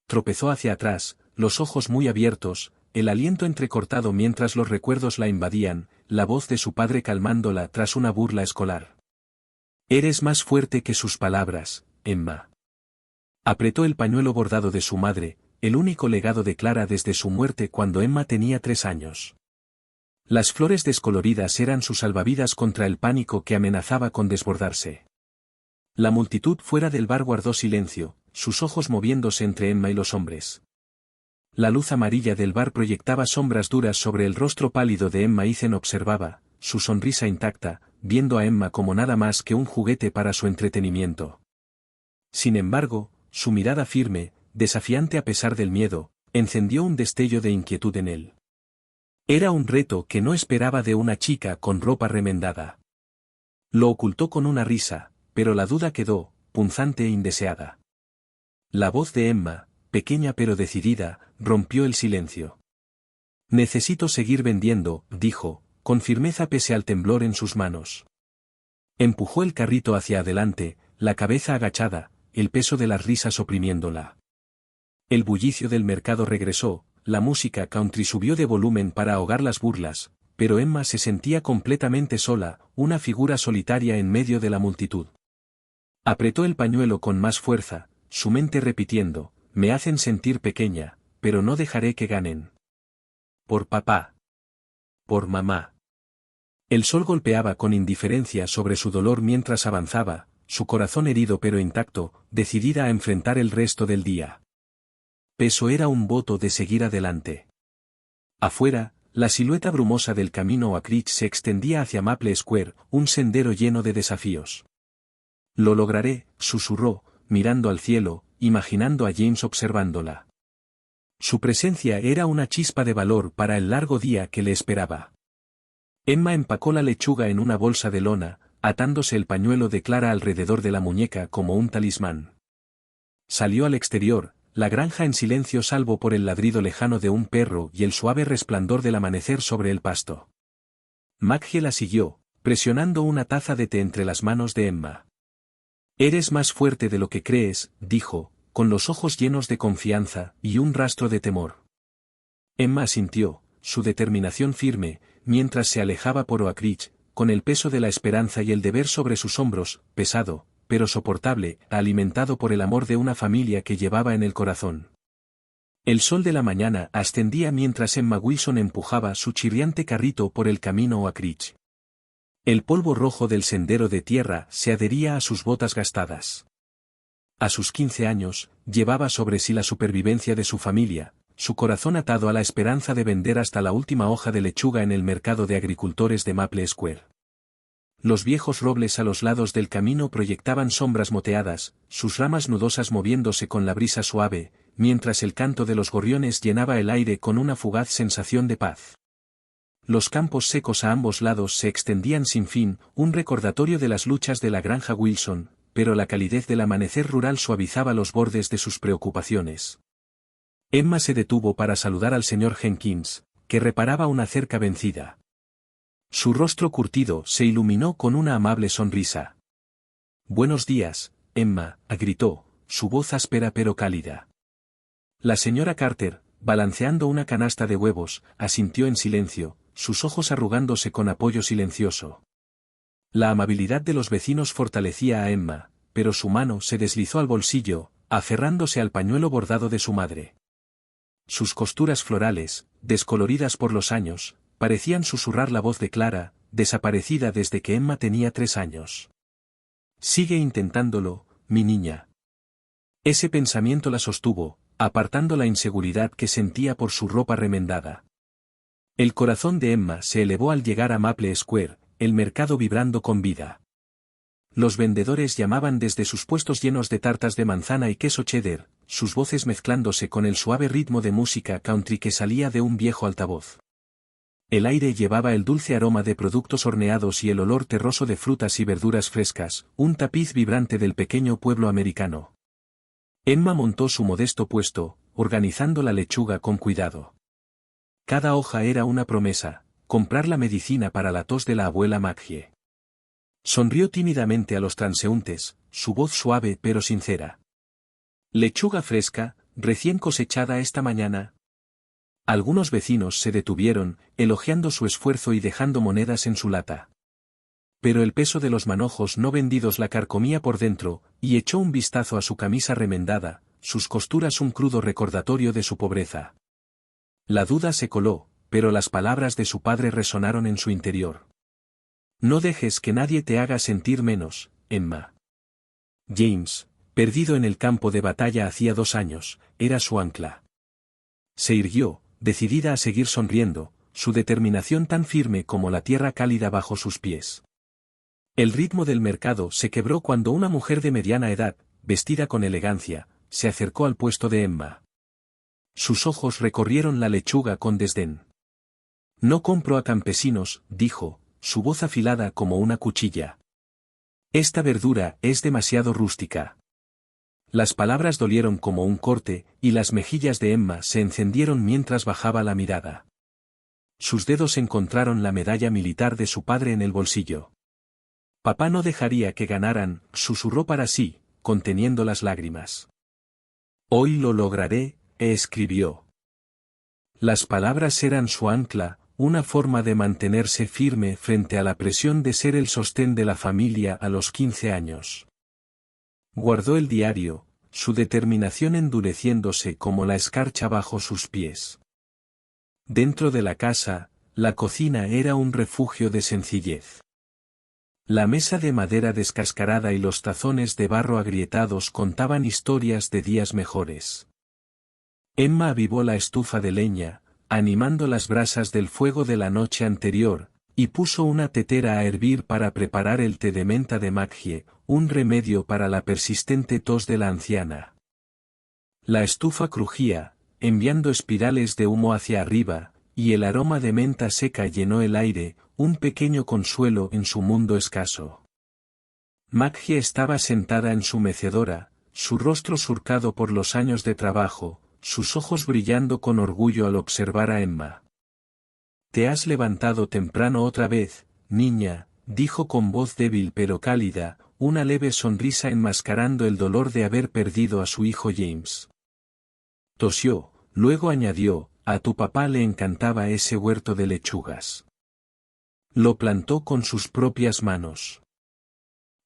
Speaker 1: Tropezó hacia atrás, los ojos muy abiertos, el aliento entrecortado mientras los recuerdos la invadían, la voz de su padre calmándola tras una burla escolar. Eres más fuerte que sus palabras, Emma. Apretó el pañuelo bordado de su madre, el único legado de Clara desde su muerte cuando Emma tenía 3 años. Las flores descoloridas eran su salvavidas contra el pánico que amenazaba con desbordarse. La multitud fuera del bar guardó silencio, sus ojos moviéndose entre Emma y los hombres. La luz amarilla del bar proyectaba sombras duras sobre el rostro pálido de Emma. Ethan observaba, su sonrisa intacta, viendo a Emma como nada más que un juguete para su entretenimiento. Sin embargo, su mirada firme, desafiante a pesar del miedo, encendió un destello de inquietud en él. Era un reto que no esperaba de una chica con ropa remendada. Lo ocultó con una risa, pero la duda quedó, punzante e indeseada. La voz de Emma, pequeña pero decidida, rompió el silencio. Necesito seguir vendiendo, dijo, con firmeza pese al temblor en sus manos. Empujó el carrito hacia adelante, la cabeza agachada, el peso de las risas oprimiéndola. El bullicio del mercado regresó, la música country subió de volumen para ahogar las burlas, pero Emma se sentía completamente sola, una figura solitaria en medio de la multitud. Apretó el pañuelo con más fuerza, su mente repitiendo, me hacen sentir pequeña, pero no dejaré que ganen. Por papá. Por mamá. El sol golpeaba con indiferencia sobre su dolor mientras avanzaba, su corazón herido pero intacto, decidida a enfrentar el resto del día. Peso era un voto de seguir adelante. Afuera, la silueta brumosa del camino a Creech se extendía hacia Maple Square, un sendero lleno de desafíos. Lo lograré, susurró, mirando al cielo, imaginando a James observándola. Su presencia era una chispa de valor para el largo día que le esperaba. Emma empacó la lechuga en una bolsa de lona, atándose el pañuelo de Clara alrededor de la muñeca como un talismán. Salió al exterior, la granja en silencio salvo por el ladrido lejano de un perro y el suave resplandor del amanecer sobre el pasto. Maggie la siguió, presionando una taza de té entre las manos de Emma. Eres más fuerte de lo que crees, dijo, con los ojos llenos de confianza y un rastro de temor. Emma asintió, su determinación firme, mientras se alejaba por Oak Ridge, con el peso de la esperanza y el deber sobre sus hombros, pesado, pero soportable, alimentado por el amor de una familia que llevaba en el corazón. El sol de la mañana ascendía mientras Emma Wilson empujaba su chirriante carrito por el camino Oak Ridge. El polvo rojo del sendero de tierra se adhería a sus botas gastadas. A sus 15 años, llevaba sobre sí la supervivencia de su familia, su corazón atado a la esperanza de vender hasta la última hoja de lechuga en el mercado de agricultores de Maple Square. Los viejos robles a los lados del camino proyectaban sombras moteadas, sus ramas nudosas moviéndose con la brisa suave, mientras el canto de los gorriones llenaba el aire con una fugaz sensación de paz. Los campos secos a ambos lados se extendían sin fin, un recordatorio de las luchas de la granja Wilson, pero la calidez del amanecer rural suavizaba los bordes de sus preocupaciones. Emma se detuvo para saludar al señor Jenkins, que reparaba una cerca vencida. Su rostro curtido se iluminó con una amable sonrisa. «Buenos días, Emma», gritó, su voz áspera pero cálida. La señora Carter, balanceando una canasta de huevos, asintió en silencio, sus ojos arrugándose con apoyo silencioso. La amabilidad de los vecinos fortalecía a Emma, pero su mano se deslizó al bolsillo, aferrándose al pañuelo bordado de su madre. Sus costuras florales, descoloridas por los años, parecían susurrar la voz de Clara, desaparecida desde que Emma tenía 3 años. «Sigue intentándolo, mi niña». Ese pensamiento la sostuvo, apartando la inseguridad que sentía por su ropa remendada. El corazón de Emma se elevó al llegar a Maple Square, el mercado vibrando con vida. Los vendedores llamaban desde sus puestos llenos de tartas de manzana y queso cheddar, sus voces mezclándose con el suave ritmo de música country que salía de un viejo altavoz. El aire llevaba el dulce aroma de productos horneados y el olor terroso de frutas y verduras frescas, un tapiz vibrante del pequeño pueblo americano. Emma montó su modesto puesto, organizando la lechuga con cuidado. Cada hoja era una promesa, comprar la medicina para la tos de la abuela Maggie. Sonrió tímidamente a los transeúntes, su voz suave pero sincera. «Lechuga fresca, recién cosechada esta mañana». Algunos vecinos se detuvieron, elogiando su esfuerzo y dejando monedas en su lata. Pero el peso de los manojos no vendidos la carcomía por dentro, y echó un vistazo a su camisa remendada, sus costuras un crudo recordatorio de su pobreza. La duda se coló, pero las palabras de su padre resonaron en su interior. «No dejes que nadie te haga sentir menos, Emma». James, perdido en el campo de batalla hacía 2 años, era su ancla. se irguió, decidida a seguir sonriendo, su determinación tan firme como la tierra cálida bajo sus pies. El ritmo del mercado se quebró cuando una mujer de mediana edad, vestida con elegancia, se acercó al puesto de Emma. Sus ojos recorrieron la lechuga con desdén. No compro a campesinos, dijo, su voz afilada como una cuchilla. Esta verdura es demasiado rústica. Las palabras dolieron como un corte, y las mejillas de Emma se encendieron mientras bajaba la mirada. Sus dedos encontraron la medalla militar de su padre en el bolsillo. Papá no dejaría que ganaran, susurró para sí, conteniendo las lágrimas. Hoy lo lograré, escribió. Las palabras eran su ancla, una forma de mantenerse firme frente a la presión de ser el sostén de la familia a los 15 años. Guardó el diario, su determinación endureciéndose como la escarcha bajo sus pies. Dentro de la casa, la cocina era un refugio de sencillez. La mesa de madera descascarada y los tazones de barro agrietados contaban historias de días mejores. Emma avivó la estufa de leña, animando las brasas del fuego de la noche anterior, y puso una tetera a hervir para preparar el té de menta de Maggie, un remedio para la persistente tos de la anciana. La estufa crujía, enviando espirales de humo hacia arriba, y el aroma de menta seca llenó el aire, un pequeño consuelo en su mundo escaso. Maggie estaba sentada en su mecedora, su rostro surcado por los años de trabajo, sus ojos brillando con orgullo al observar a Emma. «Te has levantado temprano otra vez, niña», dijo con voz débil pero cálida, una leve sonrisa enmascarando el dolor de haber perdido a su hijo James. Tosió, luego añadió, «A tu papá le encantaba ese huerto de lechugas. Lo plantó con sus propias manos».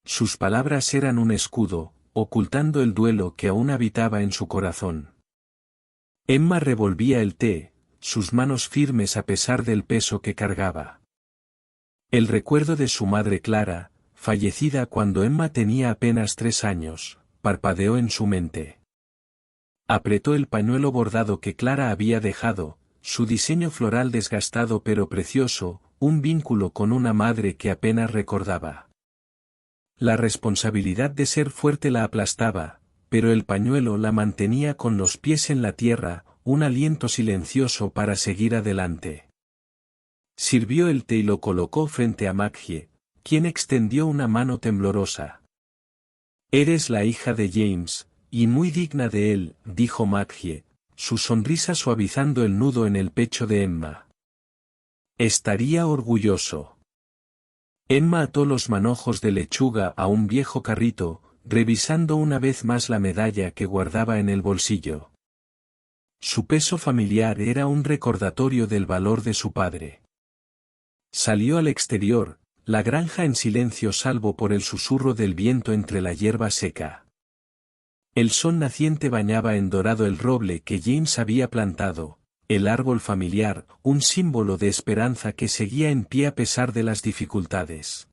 Speaker 1: Sus palabras eran un escudo, ocultando el duelo que aún habitaba en su corazón. Emma revolvía el té, sus manos firmes a pesar del peso que cargaba. El recuerdo de su madre Clara, fallecida cuando Emma tenía apenas 3 años, parpadeó en su mente. Apretó el pañuelo bordado que Clara había dejado, su diseño floral desgastado pero precioso, un vínculo con una madre que apenas recordaba. La responsabilidad de ser fuerte la aplastaba, pero el pañuelo la mantenía con los pies en la tierra, un aliento silencioso para seguir adelante. Sirvió el té y lo colocó frente a Maggie, quien extendió una mano temblorosa. «Eres la hija de James, y muy digna de él», dijo Maggie, su sonrisa suavizando el nudo en el pecho de Emma. «Estaría orgulloso». Emma ató los manojos de lechuga a un viejo carrito, revisando una vez más la medalla que guardaba en el bolsillo. Su peso familiar era un recordatorio del valor de su padre. Salió al exterior, la granja en silencio salvo por el susurro del viento entre la hierba seca. El sol naciente bañaba en dorado el roble que James había plantado, el árbol familiar, un símbolo de esperanza que seguía en pie a pesar de las dificultades.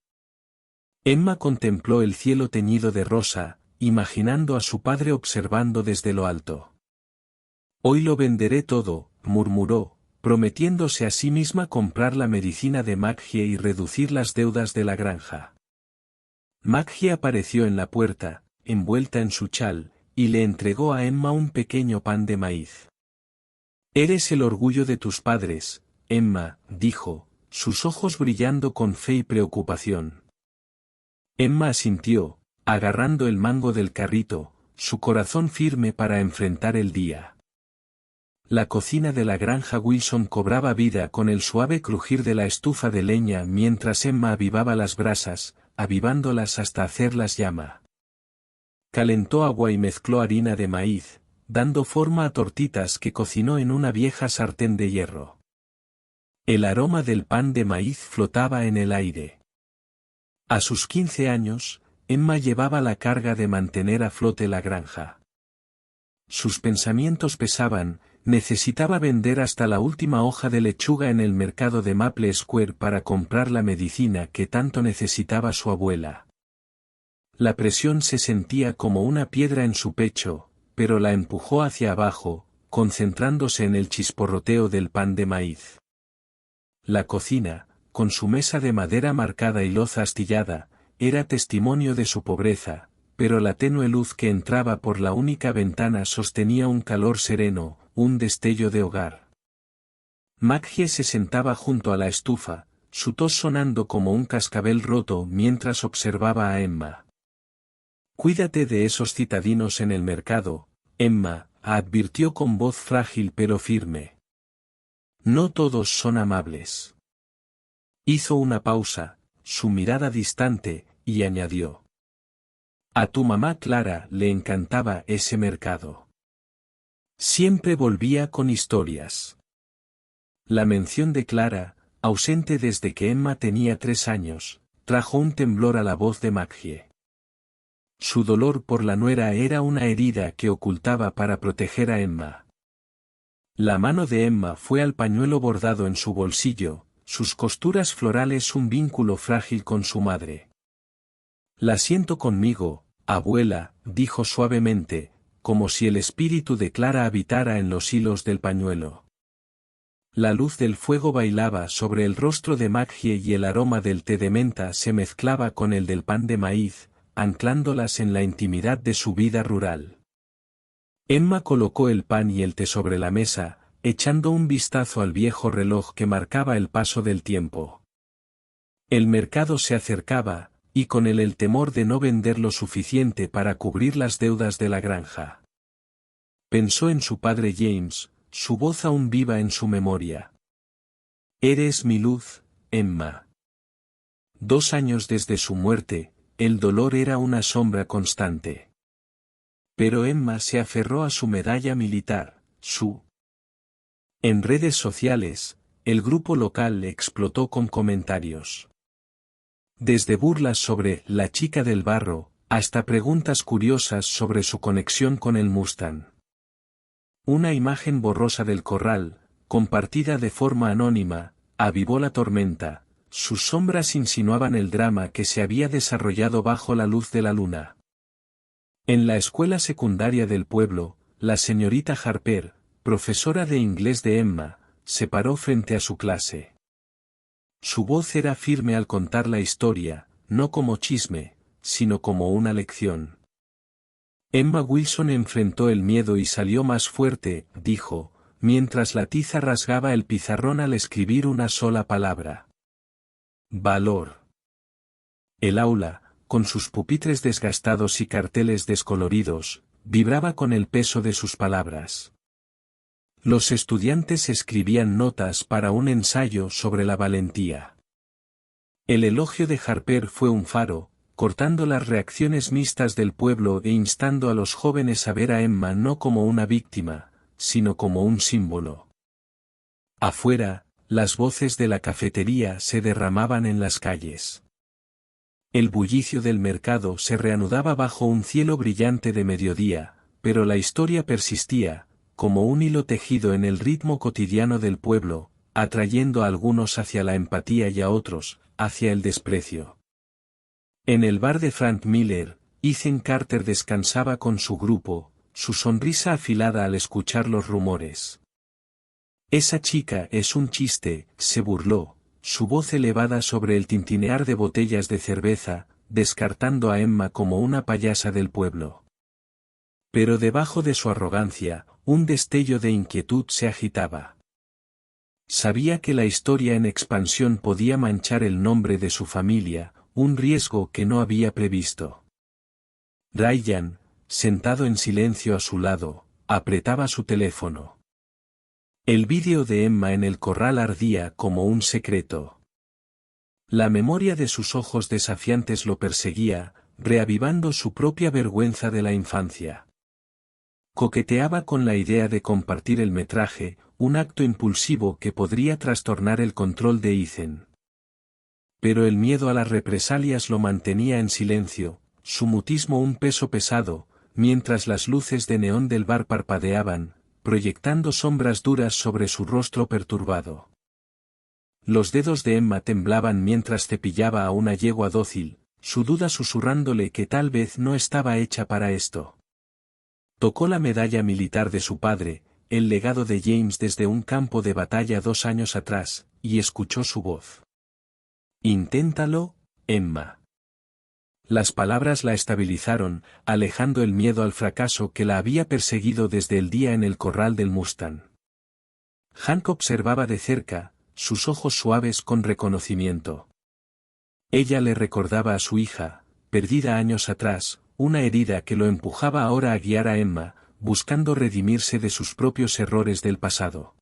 Speaker 1: Emma contempló el cielo teñido de rosa, imaginando a su padre observando desde lo alto. «Hoy lo venderé todo», murmuró, prometiéndose a sí misma comprar la medicina de Maggie y reducir las deudas de la granja. Maggie apareció en la puerta, envuelta en su chal, y le entregó a Emma un pequeño pan de maíz. «Eres el orgullo de tus padres, Emma», dijo, sus ojos brillando con fe y preocupación. Emma asintió, agarrando el mango del carrito, su corazón firme para enfrentar el día. La cocina de la granja Wilson cobraba vida con el suave crujir de la estufa de leña mientras Emma avivaba las brasas, avivándolas hasta hacerlas llama. Calentó agua y mezcló harina de maíz, dando forma a tortitas que cocinó en una vieja sartén de hierro. El aroma del pan de maíz flotaba en el aire. A sus 15 años, Emma llevaba la carga de mantener a flote la granja. Sus pensamientos pesaban, necesitaba vender hasta la última hoja de lechuga en el mercado de Maple Square para comprar la medicina que tanto necesitaba su abuela. La presión se sentía como una piedra en su pecho, pero la empujó hacia abajo, concentrándose en el chisporroteo del pan de maíz. La cocina, con su mesa de madera marcada y loza astillada, era testimonio de su pobreza, pero la tenue luz que entraba por la única ventana sostenía un calor sereno, un destello de hogar. Maggie se sentaba junto a la estufa, su tos sonando como un cascabel roto mientras observaba a Emma. «Cuídate de esos citadinos en el mercado, Emma», advirtió con voz frágil pero firme. «No todos son amables». Hizo una pausa, su mirada distante, y añadió. «A tu mamá Clara le encantaba ese mercado. Siempre volvía con historias». La mención de Clara, ausente desde que Emma tenía 3 años, trajo un temblor a la voz de Maggie. Su dolor por la nuera era una herida que ocultaba para proteger a Emma. La mano de Emma fue al pañuelo bordado en su bolsillo, sus costuras florales un vínculo frágil con su madre. «La siento conmigo, abuela», dijo suavemente, como si el espíritu de Clara habitara en los hilos del pañuelo. La luz del fuego bailaba sobre el rostro de Maggie y el aroma del té de menta se mezclaba con el del pan de maíz, anclándolas en la intimidad de su vida rural. Emma colocó el pan y el té sobre la mesa, echando un vistazo al viejo reloj que marcaba el paso del tiempo. El mercado se acercaba, y con él el temor de no vender lo suficiente para cubrir las deudas de la granja. Pensó en su padre James, su voz aún viva en su memoria. «Eres mi luz, Emma». 2 años desde su muerte, el dolor era una sombra constante. Pero Emma se aferró a su medalla militar, En redes sociales, el grupo local explotó con comentarios. Desde burlas sobre «la chica del barro», hasta preguntas curiosas sobre su conexión con el Mustang. Una imagen borrosa del corral, compartida de forma anónima, avivó la tormenta, sus sombras insinuaban el drama que se había desarrollado bajo la luz de la luna. En la escuela secundaria del pueblo, la señorita Harper, profesora de inglés de Emma, se paró frente a su clase. Su voz era firme al contar la historia, no como chisme, sino como una lección. «Emma Wilson enfrentó el miedo y salió más fuerte», dijo, mientras la tiza rasgaba el pizarrón al escribir una sola palabra. «Valor». El aula, con sus pupitres desgastados y carteles descoloridos, vibraba con el peso de sus palabras. Los estudiantes escribían notas para un ensayo sobre la valentía. El elogio de Harper fue un faro, cortando las reacciones mixtas del pueblo e instando a los jóvenes a ver a Emma no como una víctima, sino como un símbolo. Afuera, las voces de la cafetería se derramaban en las calles. El bullicio del mercado se reanudaba bajo un cielo brillante de mediodía, pero la historia persistía, como un hilo tejido en el ritmo cotidiano del pueblo, atrayendo a algunos hacia la empatía y a otros, hacia el desprecio. En el bar de Frank Miller, Ethan Carter descansaba con su grupo, su sonrisa afilada al escuchar los rumores. «Esa chica es un chiste», se burló, su voz elevada sobre el tintinear de botellas de cerveza, descartando a Emma como una payasa del pueblo. Pero debajo de su arrogancia, un destello de inquietud se agitaba. Sabía que la historia en expansión podía manchar el nombre de su familia, un riesgo que no había previsto. Ryan, sentado en silencio a su lado, apretaba su teléfono. El vídeo de Emma en el corral ardía como un secreto. La memoria de sus ojos desafiantes lo perseguía, reavivando su propia vergüenza de la infancia. Coqueteaba con la idea de compartir el metraje, un acto impulsivo que podría trastornar el control de Ethan. Pero el miedo a las represalias lo mantenía en silencio, su mutismo un peso pesado, mientras las luces de neón del bar parpadeaban, proyectando sombras duras sobre su rostro perturbado. Los dedos de Emma temblaban mientras cepillaba a una yegua dócil, su duda susurrándole que tal vez no estaba hecha para esto. Tocó la medalla militar de su padre, el legado de James desde un campo de batalla 2 años atrás, y escuchó su voz. «Inténtalo, Emma». Las palabras la estabilizaron, alejando el miedo al fracaso que la había perseguido desde el día en el corral del Mustang. Hank observaba de cerca, sus ojos suaves con reconocimiento. Ella le recordaba a su hija, perdida años atrás, una herida que lo empujaba ahora a guiar a Emma, buscando redimirse de sus propios errores del pasado.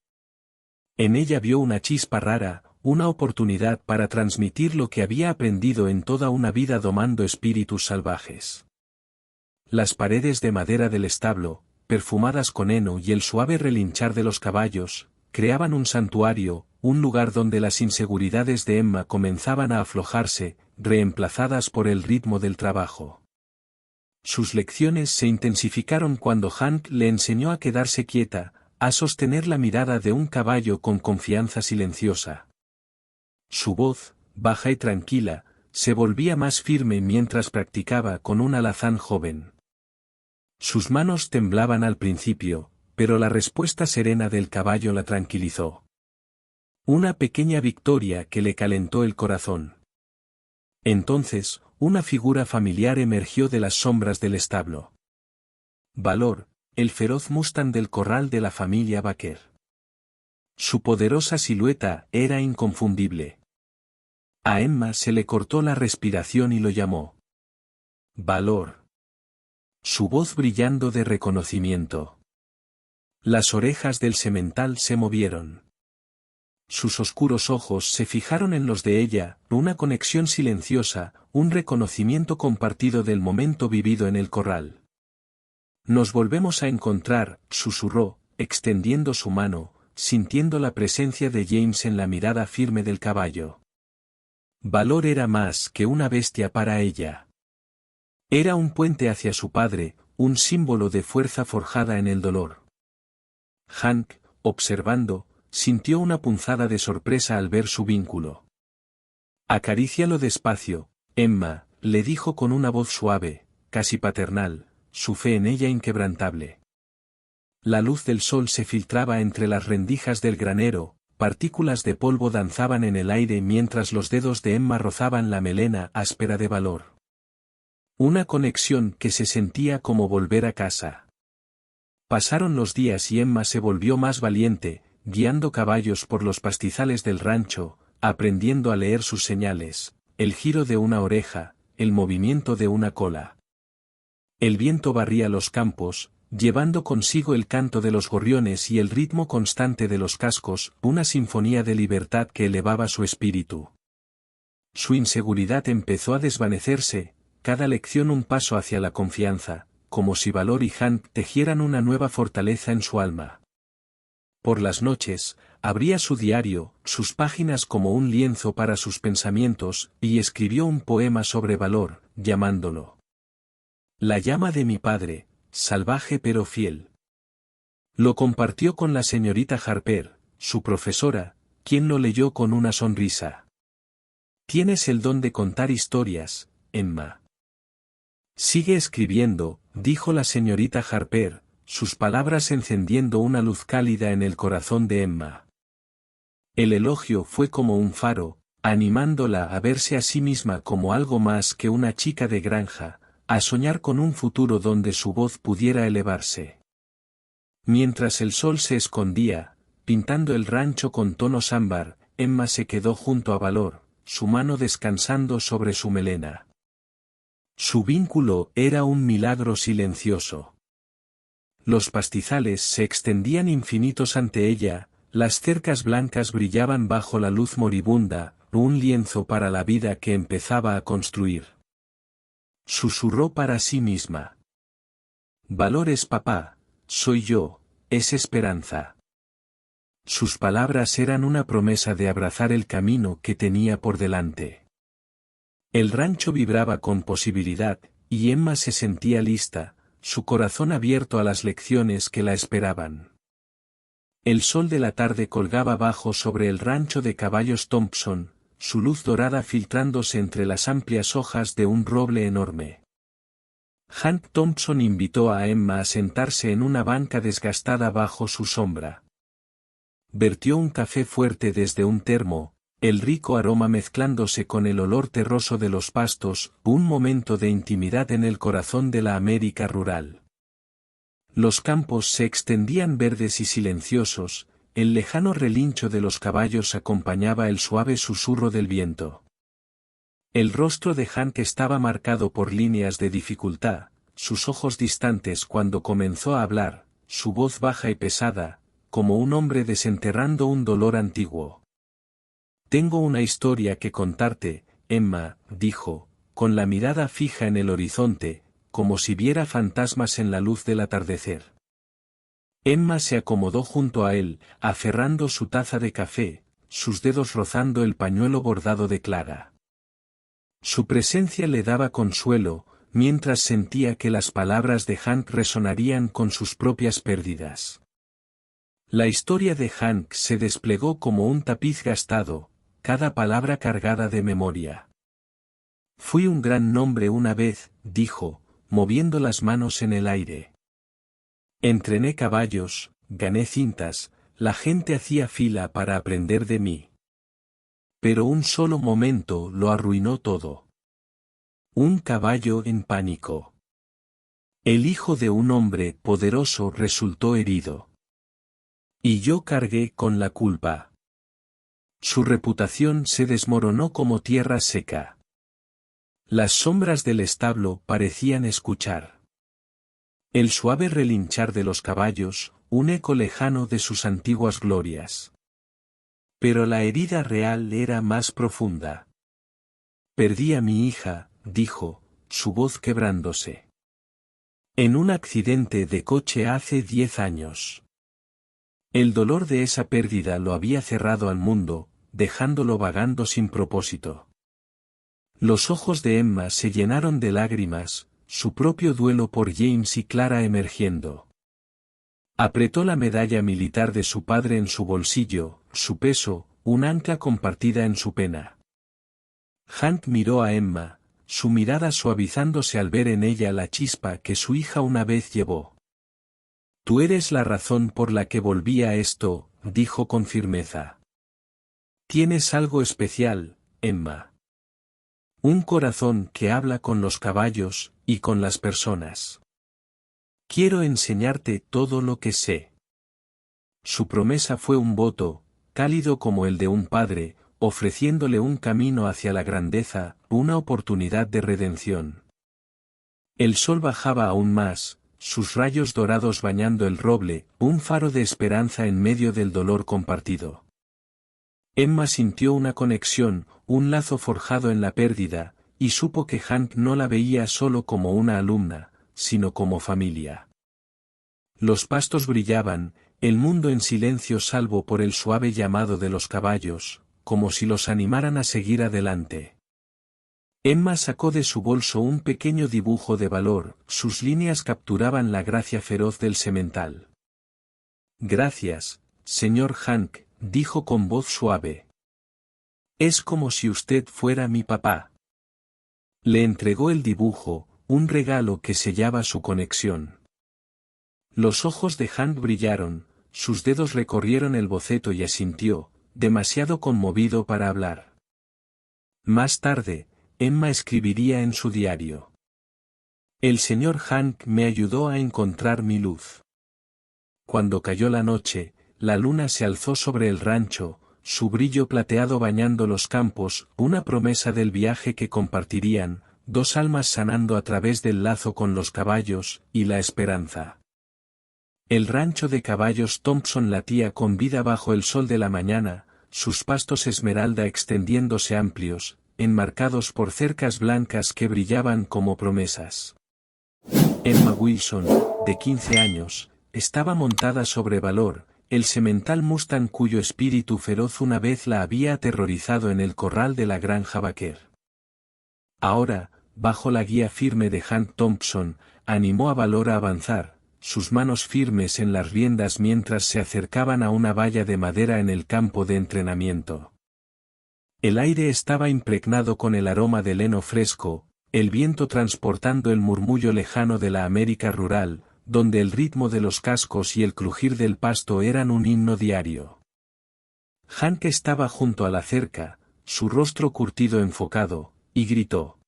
Speaker 1: En ella vio una chispa rara, una oportunidad para transmitir lo que había aprendido en toda una vida domando espíritus salvajes. Las paredes de madera del establo, perfumadas con heno y el suave relinchar de los caballos, creaban un santuario, un lugar donde las inseguridades de Emma comenzaban a aflojarse, reemplazadas por el ritmo del trabajo. Sus lecciones se intensificaron cuando Hank le enseñó a quedarse quieta, a sostener la mirada de un caballo con confianza silenciosa. Su voz, baja y tranquila, se volvía más firme mientras practicaba con un alazán joven. Sus manos temblaban al principio, pero la respuesta serena del caballo la tranquilizó. Una pequeña victoria que le calentó el corazón. Entonces, una figura familiar emergió de las sombras del establo. Valor, el feroz Mustang del corral de la familia Baker. Su poderosa silueta era inconfundible. A Emma se le cortó la respiración y lo llamó. Valor. Su voz brillando de reconocimiento. Las orejas del semental se movieron. Sus oscuros ojos se fijaron en los de ella, una conexión silenciosa, un reconocimiento compartido del momento vivido en el corral. Nos volvemos a encontrar, susurró, extendiendo su mano, sintiendo la presencia de James en la mirada firme del caballo. Valor era más que una bestia para ella. Era un puente hacia su padre, un símbolo de fuerza forjada en el dolor. Hank, observando, sintió una punzada de sorpresa al ver su vínculo. Acarícialo despacio, Emma, le dijo con una voz suave, casi paternal, su fe en ella inquebrantable. La luz del sol se filtraba entre las rendijas del granero, partículas de polvo danzaban en el aire mientras los dedos de Emma rozaban la melena áspera de Valor. Una conexión que se sentía como volver a casa. Pasaron los días y Emma se volvió más valiente, guiando caballos por los pastizales del rancho, aprendiendo a leer sus señales, el giro de una oreja, el movimiento de una cola. El viento barría los campos, llevando consigo el canto de los gorriones y el ritmo constante de los cascos, una sinfonía de libertad que elevaba su espíritu. Su inseguridad empezó a desvanecerse, cada lección un paso hacia la confianza, como si Valor y Hank tejieran una nueva fortaleza en su alma. Por las noches, abría su diario, sus páginas como un lienzo para sus pensamientos, y escribió un poema sobre Valor, llamándolo La llama de mi padre, salvaje pero fiel. Lo compartió con la señorita Harper, su profesora, quien lo leyó con una sonrisa. Tienes el don de contar historias, Emma. Sigue escribiendo, dijo la señorita Harper, sus palabras encendiendo una luz cálida en el corazón de Emma. El elogio fue como un faro, animándola a verse a sí misma como algo más que una chica de granja, a soñar con un futuro donde su voz pudiera elevarse. Mientras el sol se escondía, pintando el rancho con tonos ámbar, Emma se quedó junto a Valor, su mano descansando sobre su melena. Su vínculo era un milagro silencioso. Los pastizales se extendían infinitos ante ella, las cercas blancas brillaban bajo la luz moribunda, un lienzo para la vida que empezaba a construir. Susurró para sí misma. Valor es papá, soy yo, es esperanza. Sus palabras eran una promesa de abrazar el camino que tenía por delante. El rancho vibraba con posibilidad, y Emma se sentía lista, su corazón abierto a las lecciones que la esperaban. El sol de la tarde colgaba bajo sobre el rancho de caballos Thompson, su luz dorada filtrándose entre las amplias hojas de un roble enorme. Hank Thompson invitó a Emma a sentarse en una banca desgastada bajo su sombra. Vertió un café fuerte desde un termo, el rico aroma mezclándose con el olor terroso de los pastos, un momento de intimidad en el corazón de la América rural. Los campos se extendían verdes y silenciosos, el lejano relincho de los caballos acompañaba el suave susurro del viento. El rostro de Hank estaba marcado por líneas de dificultad, sus ojos distantes cuando comenzó a hablar, su voz baja y pesada, como un hombre desenterrando un dolor antiguo. «Tengo una historia que contarte, Emma», dijo, con la mirada fija en el horizonte, como si viera fantasmas en la luz del atardecer. Emma se acomodó junto a él, aferrando su taza de café, sus dedos rozando el pañuelo bordado de Clara. Su presencia le daba consuelo, mientras sentía que las palabras de Hank resonarían con sus propias pérdidas. La historia de Hank se desplegó como un tapiz gastado, cada palabra cargada de memoria. «Fui un gran hombre una vez», dijo, moviendo las manos en el aire. «Entrené caballos, gané cintas, la gente hacía fila para aprender de mí. Pero un solo momento lo arruinó todo. Un caballo en pánico. El hijo de un hombre poderoso resultó herido. Y yo cargué con la culpa. Su reputación se desmoronó como tierra seca. Las sombras del establo parecían escuchar el suave relinchar de los caballos, un eco lejano de sus antiguas glorias. Pero la herida real era más profunda. Perdí a mi hija», dijo, su voz quebrándose. «En un accidente de coche hace 10 años. El dolor de esa pérdida lo había cerrado al mundo, dejándolo vagando sin propósito». Los ojos de Emma se llenaron de lágrimas, su propio duelo por James y Clara emergiendo. Apretó la medalla militar de su padre en su bolsillo, su peso, un ancla compartida en su pena. Hank miró a Emma, su mirada suavizándose al ver en ella la chispa que su hija una vez llevó. «Tú eres la razón por la que volví a esto», dijo con firmeza. «Tienes algo especial, Emma. Un corazón que habla con los caballos, y con las personas. Quiero enseñarte todo lo que sé». Su promesa fue un voto, cálido como el de un padre, ofreciéndole un camino hacia la grandeza, una oportunidad de redención. El sol bajaba aún más, sus rayos dorados bañando el roble, un faro de esperanza en medio del dolor compartido. Emma sintió una conexión, un lazo forjado en la pérdida, y supo que Hank no la veía solo como una alumna, sino como familia. Los pastos brillaban, el mundo en silencio salvo por el suave llamado de los caballos, como si los animaran a seguir adelante. Emma sacó de su bolso un pequeño dibujo de valor, sus líneas capturaban la gracia feroz del semental. «Gracias, señor Hank», dijo con voz suave. «Es como si usted fuera mi papá». Le entregó el dibujo, un regalo que sellaba su conexión. Los ojos de Hank brillaron, sus dedos recorrieron el boceto y asintió, demasiado conmovido para hablar. Más tarde, Emma escribiría en su diario: «El señor Hank me ayudó a encontrar mi luz». Cuando cayó la noche, la luna se alzó sobre el rancho, su brillo plateado bañando los campos, una promesa del viaje que compartirían, dos almas sanando a través del lazo con los caballos, y la esperanza. El rancho de caballos Thompson latía con vida bajo el sol de la mañana, sus pastos esmeralda extendiéndose amplios, enmarcados por cercas blancas que brillaban como promesas. Emma Wilson, de 15 años, estaba montada sobre Valor, el semental Mustang cuyo espíritu feroz una vez la había aterrorizado en el corral de la granja Baker. Ahora, bajo la guía firme de Hank Thompson, animó a Valor a avanzar, sus manos firmes en las riendas mientras se acercaban a una valla de madera en el campo de entrenamiento. El aire estaba impregnado con el aroma del heno fresco, el viento transportando el murmullo lejano de la América rural, donde el ritmo de los cascos y el crujir del pasto eran un himno diario. Hank estaba junto a la cerca, su rostro curtido enfocado, y gritó: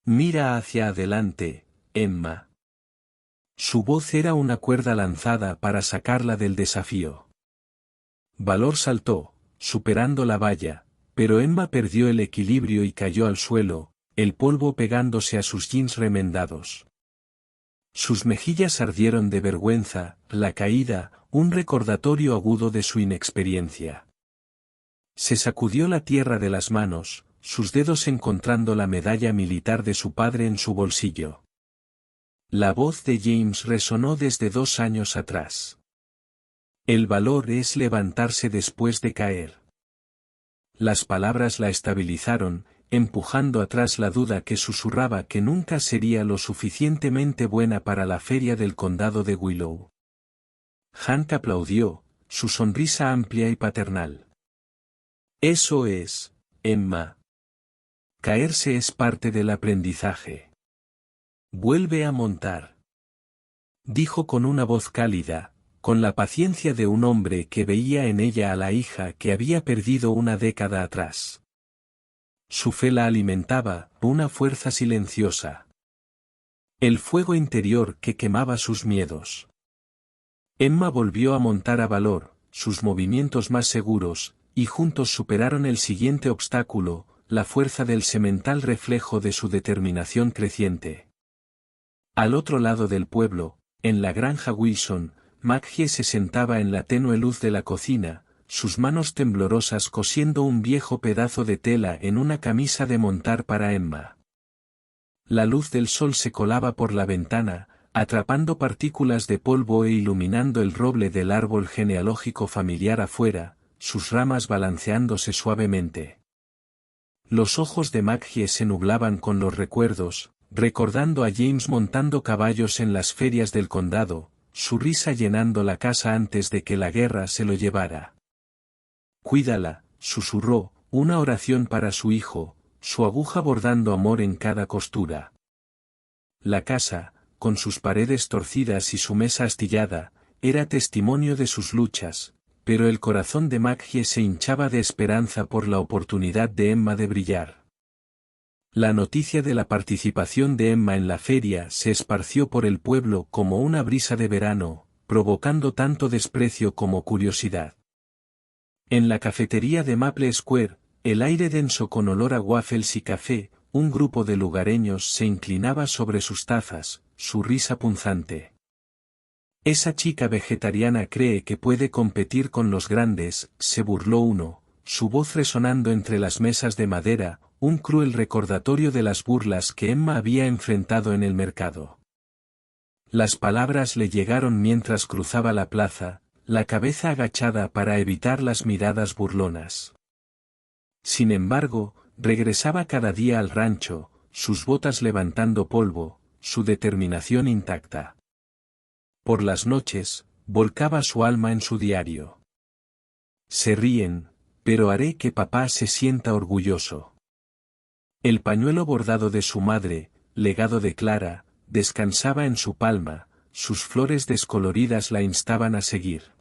Speaker 1: «Mira hacia adelante, Emma». Su voz era una cuerda lanzada para sacarla del desafío. Valor saltó, superando la valla, pero Emma perdió el equilibrio y cayó al suelo, el polvo pegándose a sus jeans remendados. Sus mejillas ardieron de vergüenza, la caída, un recordatorio agudo de su inexperiencia. Se sacudió la tierra de las manos, sus dedos encontrando la medalla militar de su padre en su bolsillo. La voz de James resonó desde 2 años atrás. El valor es levantarse después de caer. Las palabras la estabilizaron, empujando atrás la duda que susurraba que nunca sería lo suficientemente buena para la feria del condado de Willow. Hank aplaudió, su sonrisa amplia y paternal. «Eso es, Emma. Caerse es parte del aprendizaje. Vuelve a montar», dijo con una voz cálida, con la paciencia de un hombre que veía en ella a la hija que había perdido una década atrás. Su fe la alimentaba, una fuerza silenciosa. El fuego interior que quemaba sus miedos. Emma volvió a montar a Valor, sus movimientos más seguros, y juntos superaron el siguiente obstáculo, la fuerza del semental reflejo de su determinación creciente. Al otro lado del pueblo, en la granja Wilson, Maggie se sentaba en la tenue luz de la cocina, sus manos temblorosas cosiendo un viejo pedazo de tela en una camisa de montar para Emma. La luz del sol se colaba por la ventana, atrapando partículas de polvo e iluminando el roble del árbol genealógico familiar afuera, sus ramas balanceándose suavemente. Los ojos de Maggie se nublaban con los recuerdos, recordando a James montando caballos en las ferias del condado, su risa llenando la casa antes de que la guerra se lo llevara. «Cuídala», susurró, una oración para su hijo, su aguja bordando amor en cada costura. La casa, con sus paredes torcidas y su mesa astillada, era testimonio de sus luchas, pero el corazón de Maggie se hinchaba de esperanza por la oportunidad de Emma de brillar. La noticia de la participación de Emma en la feria se esparció por el pueblo como una brisa de verano, provocando tanto desprecio como curiosidad. En la cafetería de Maple Square, el aire denso con olor a waffles y café, un grupo de lugareños se inclinaba sobre sus tazas, su risa punzante. «Esa chica vegetariana cree que puede competir con los grandes», se burló uno, su voz resonando entre las mesas de madera, un cruel recordatorio de las burlas que Emma había enfrentado en el mercado. Las palabras le llegaron mientras cruzaba la plaza, la cabeza agachada para evitar las miradas burlonas. Sin embargo, regresaba cada día al rancho, sus botas levantando polvo, su determinación intacta. Por las noches, volcaba su alma en su diario. «Se ríen, pero haré que papá se sienta orgulloso». El pañuelo bordado de su madre, legado de Clara, descansaba en su palma, sus flores descoloridas la instaban a seguir.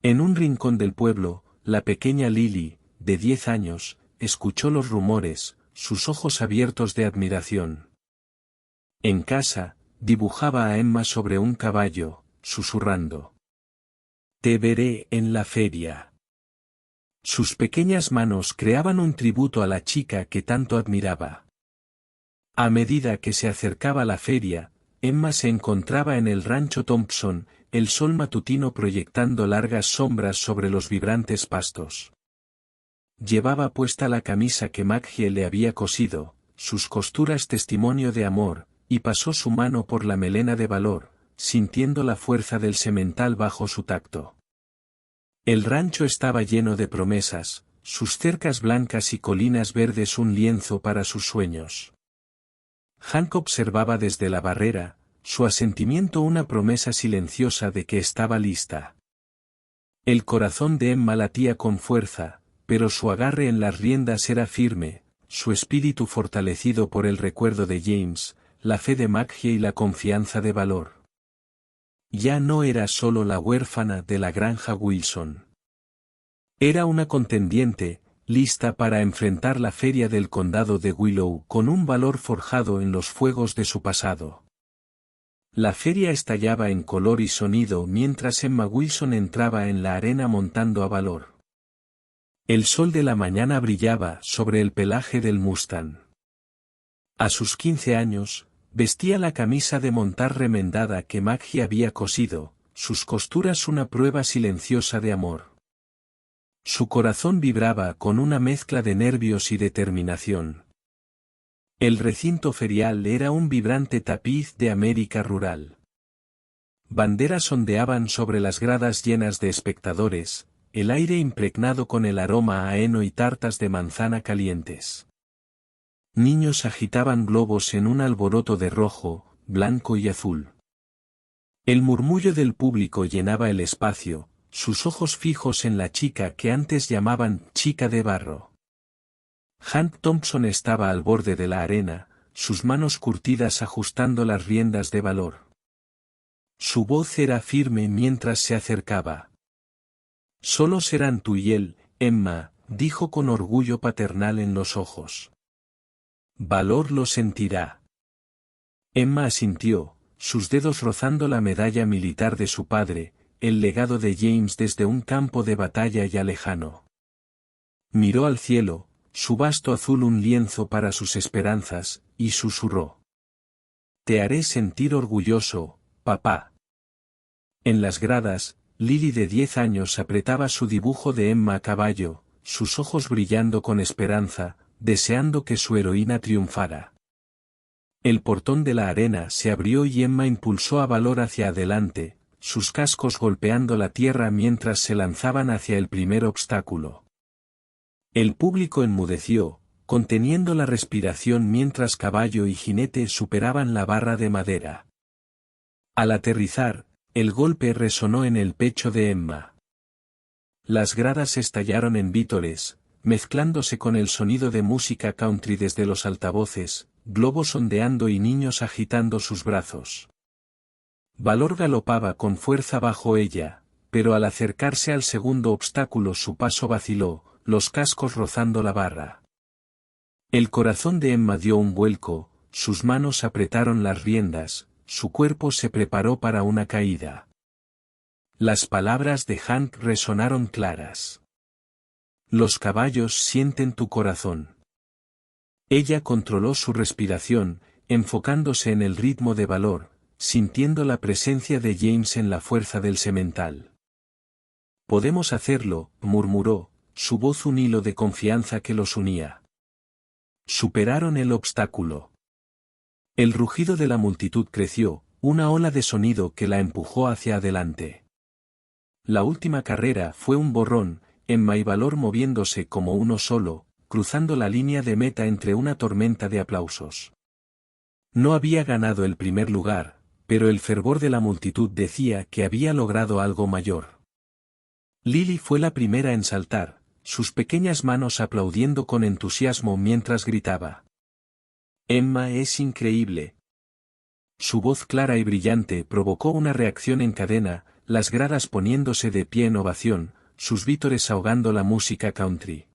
Speaker 1: En un rincón del pueblo, la pequeña Lily, de 10 años, escuchó los rumores, sus ojos abiertos de admiración. En casa, dibujaba a Emma sobre un caballo, susurrando: «Te veré en la feria». Sus pequeñas manos creaban un tributo a la chica que tanto admiraba. A medida que se acercaba la feria, Emma se encontraba en el rancho Thompson, el sol matutino proyectando largas sombras sobre los vibrantes pastos. Llevaba puesta la camisa que Maggie le había cosido, sus costuras testimonio de amor, y pasó su mano por la melena de Valor, sintiendo la fuerza del semental bajo su tacto. El rancho estaba lleno de promesas, sus cercas blancas y colinas verdes un lienzo para sus sueños. Hank observaba desde la barrera, su asentimiento una promesa silenciosa de que estaba lista. El corazón de Emma latía con fuerza, pero su agarre en las riendas era firme, su espíritu fortalecido por el recuerdo de James, la fe de Maggie y la confianza de Valor. Ya no era solo la huérfana de la granja Wilson. Era una contendiente, lista para enfrentar la feria del condado de Willow con un valor forjado en los fuegos de su pasado. La feria estallaba en color y sonido mientras Emma Wilson entraba en la arena montando a Valor. El sol de la mañana brillaba sobre el pelaje del Mustang. A sus 15 años, vestía la camisa de montar remendada que Maggie había cosido, sus costuras una prueba silenciosa de amor. Su corazón vibraba con una mezcla de nervios y determinación. El recinto ferial era un vibrante tapiz de América rural. Banderas ondeaban sobre las gradas llenas de espectadores, el aire impregnado con el aroma a heno y tartas de manzana calientes. Niños agitaban globos en un alboroto de rojo, blanco y azul. El murmullo del público llenaba el espacio, sus ojos fijos en la chica que antes llamaban chica de barro. Hank Thompson estaba al borde de la arena, sus manos curtidas ajustando las riendas de Valor. Su voz era firme mientras se acercaba. «Solo serán tú y él, Emma», dijo con orgullo paternal en los ojos. «Valor lo sentirá». Emma asintió, sus dedos rozando la medalla militar de su padre, el legado de James desde un campo de batalla ya lejano. Miró al cielo, su vasto azul un lienzo para sus esperanzas, y susurró. «Te haré sentir orgulloso, papá». En las gradas, Lily de 10 años apretaba su dibujo de Emma a caballo, sus ojos brillando con esperanza, deseando que su heroína triunfara. El portón de la arena se abrió y Emma impulsó a Valor hacia adelante, sus cascos golpeando la tierra mientras se lanzaban hacia el primer obstáculo. El público enmudeció, conteniendo la respiración mientras caballo y jinete superaban la barra de madera. Al aterrizar, el golpe resonó en el pecho de Emma. Las gradas estallaron en vítores, mezclándose con el sonido de música country desde los altavoces, globos ondeando y niños agitando sus brazos. Valor galopaba con fuerza bajo ella, pero al acercarse al segundo obstáculo su paso vaciló, los cascos rozando la barra. El corazón de Emma dio un vuelco, sus manos apretaron las riendas, su cuerpo se preparó para una caída. Las palabras de Hank resonaron claras. «Los caballos sienten tu corazón». Ella controló su respiración, enfocándose en el ritmo de Valor, sintiendo la presencia de James en la fuerza del semental. «Podemos hacerlo», murmuró, su voz un hilo de confianza que los unía. Superaron el obstáculo. El rugido de la multitud creció, una ola de sonido que la empujó hacia adelante. La última carrera fue un borrón, Emma y Valor moviéndose como uno solo, cruzando la línea de meta entre una tormenta de aplausos. No había ganado el primer lugar, pero el fervor de la multitud decía que había logrado algo mayor. Lily fue la primera en saltar, sus pequeñas manos aplaudiendo con entusiasmo mientras gritaba. «Emma es increíble». Su voz clara y brillante provocó una reacción en cadena, las gradas poniéndose de pie en ovación, sus vítores ahogando la música country.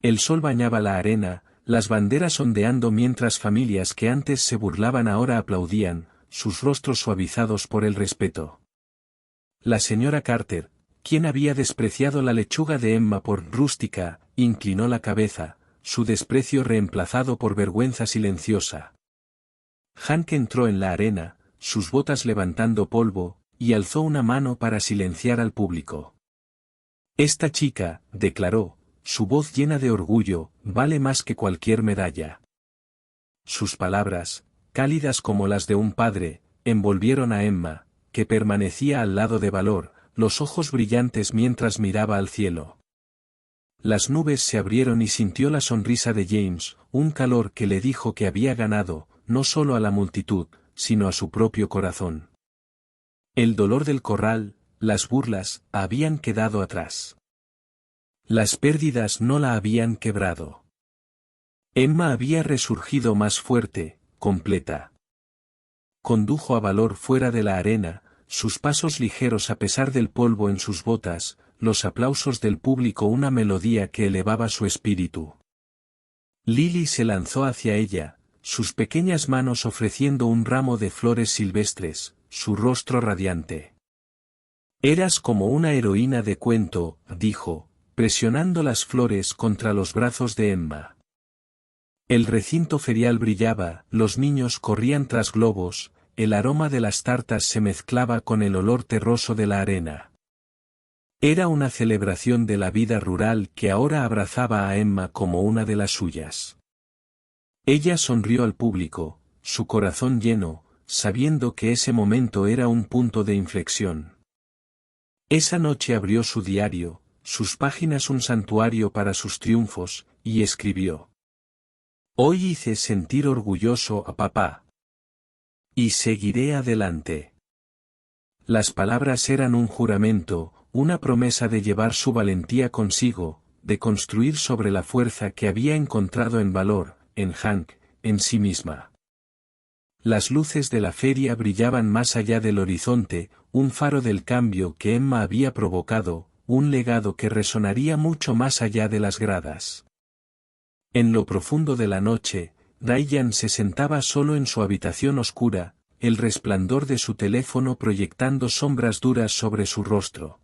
Speaker 1: El sol bañaba la arena, las banderas ondeando mientras familias que antes se burlaban ahora aplaudían, sus rostros suavizados por el respeto. La señora Carter, quien había despreciado la lechuga de Emma por rústica, inclinó la cabeza, su desprecio reemplazado por vergüenza silenciosa. Hank entró en la arena, sus botas levantando polvo, y alzó una mano para silenciar al público. «Esta chica», declaró, su voz llena de orgullo, «vale más que cualquier medalla». Sus palabras, cálidas como las de un padre, envolvieron a Emma, que permanecía al lado de Valor, los ojos brillantes mientras miraba al cielo. Las nubes se abrieron y sintió la sonrisa de James, un calor que le dijo que había ganado, no solo a la multitud, sino a su propio corazón. El dolor del corral, las burlas, habían quedado atrás. Las pérdidas no la habían quebrado. Emma había resurgido más fuerte, completa. Condujo a valor fuera de la arena, sus pasos ligeros a pesar del polvo en sus botas, los aplausos del público, una melodía que elevaba su espíritu. Lily se lanzó hacia ella, sus pequeñas manos ofreciendo un ramo de flores silvestres, su rostro radiante. Eras como una heroína de cuento, dijo, presionando las flores contra los brazos de Emma. El recinto ferial brillaba, los niños corrían tras globos, el aroma de las tartas se mezclaba con el olor terroso de la arena. Era una celebración de la vida rural que ahora abrazaba a Emma como una de las suyas. Ella sonrió al público, su corazón lleno, sabiendo que ese momento era un punto de inflexión. Esa noche abrió su diario, sus páginas un santuario para sus triunfos, y escribió: «Hoy hice sentir orgulloso a papá. Y seguiré adelante». Las palabras eran un juramento, una promesa de llevar su valentía consigo, de construir sobre la fuerza que había encontrado en valor, en Hank, en sí misma. Las luces de la feria brillaban más allá del horizonte, un faro del cambio que Emma había provocado, un legado que resonaría mucho más allá de las gradas. En lo profundo de la noche, Ryan se sentaba solo en su habitación oscura, el resplandor de su teléfono proyectando sombras duras sobre su rostro.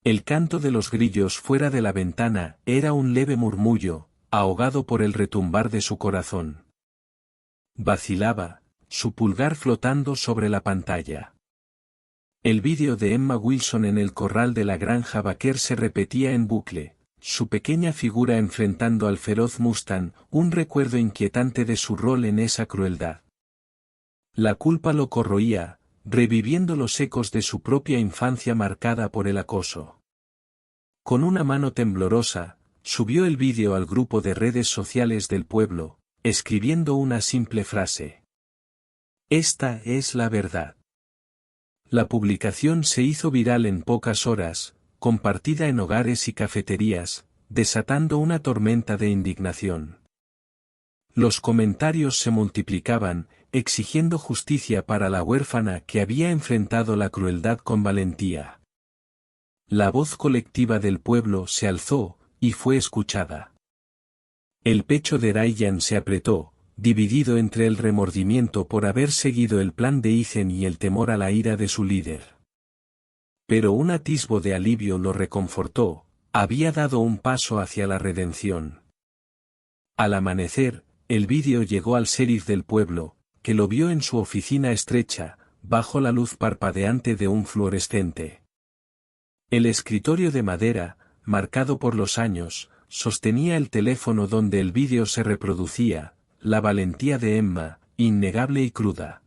Speaker 1: El canto de los grillos fuera de la ventana era un leve murmullo, ahogado por el retumbar de su corazón. Vacilaba, su pulgar flotando sobre la pantalla. El vídeo de Emma Wilson en el corral de la granja Baker se repetía en bucle, su pequeña figura enfrentando al feroz Mustang, un recuerdo inquietante de su rol en esa crueldad. La culpa lo corroía, reviviendo los ecos de su propia infancia marcada por el acoso. Con una mano temblorosa, subió el vídeo al grupo de redes sociales del pueblo, escribiendo una simple frase: «Esta es la verdad». La publicación se hizo viral en pocas horas, compartida en hogares y cafeterías, desatando una tormenta de indignación. Los comentarios se multiplicaban, exigiendo justicia para la huérfana que había enfrentado la crueldad con valentía. La voz colectiva del pueblo se alzó, y fue escuchada. El pecho de Ryan se apretó, dividido entre el remordimiento por haber seguido el plan de Ethan y el temor a la ira de su líder. Pero un atisbo de alivio lo reconfortó, había dado un paso hacia la redención. Al amanecer, el vídeo llegó al sheriff del pueblo, que lo vio en su oficina estrecha, bajo la luz parpadeante de un fluorescente. El escritorio de madera, marcado por los años, sostenía el teléfono donde el vídeo se reproducía, la valentía de Emma, innegable y cruda.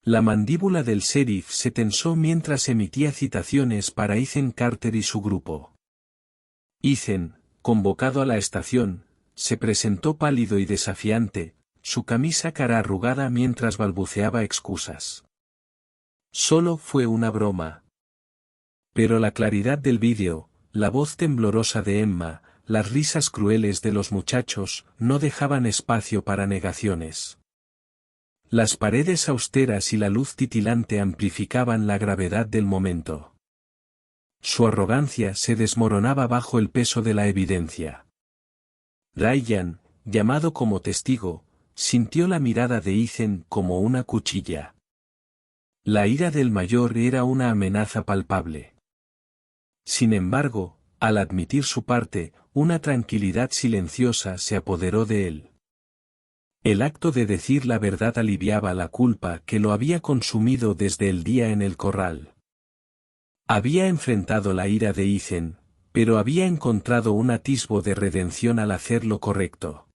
Speaker 1: La mandíbula del sheriff se tensó mientras emitía citaciones para Ethan Carter y su grupo. Ethan, convocado a la estación, se presentó pálido y desafiante, su camisa cara arrugada mientras balbuceaba excusas. Solo fue una broma. Pero la claridad del vídeo, la voz temblorosa de Emma, las risas crueles de los muchachos, no dejaban espacio para negaciones. Las paredes austeras y la luz titilante amplificaban la gravedad del momento. Su arrogancia se desmoronaba bajo el peso de la evidencia. Ryan, llamado como testigo, sintió la mirada de Ethan como una cuchilla. La ira del mayor era una amenaza palpable. Sin embargo, al admitir su parte, una tranquilidad silenciosa se apoderó de él. El acto de decir la verdad aliviaba la culpa que lo había consumido desde el día en el corral. Había enfrentado la ira de Ethan, pero había encontrado un atisbo de redención al hacer lo correcto.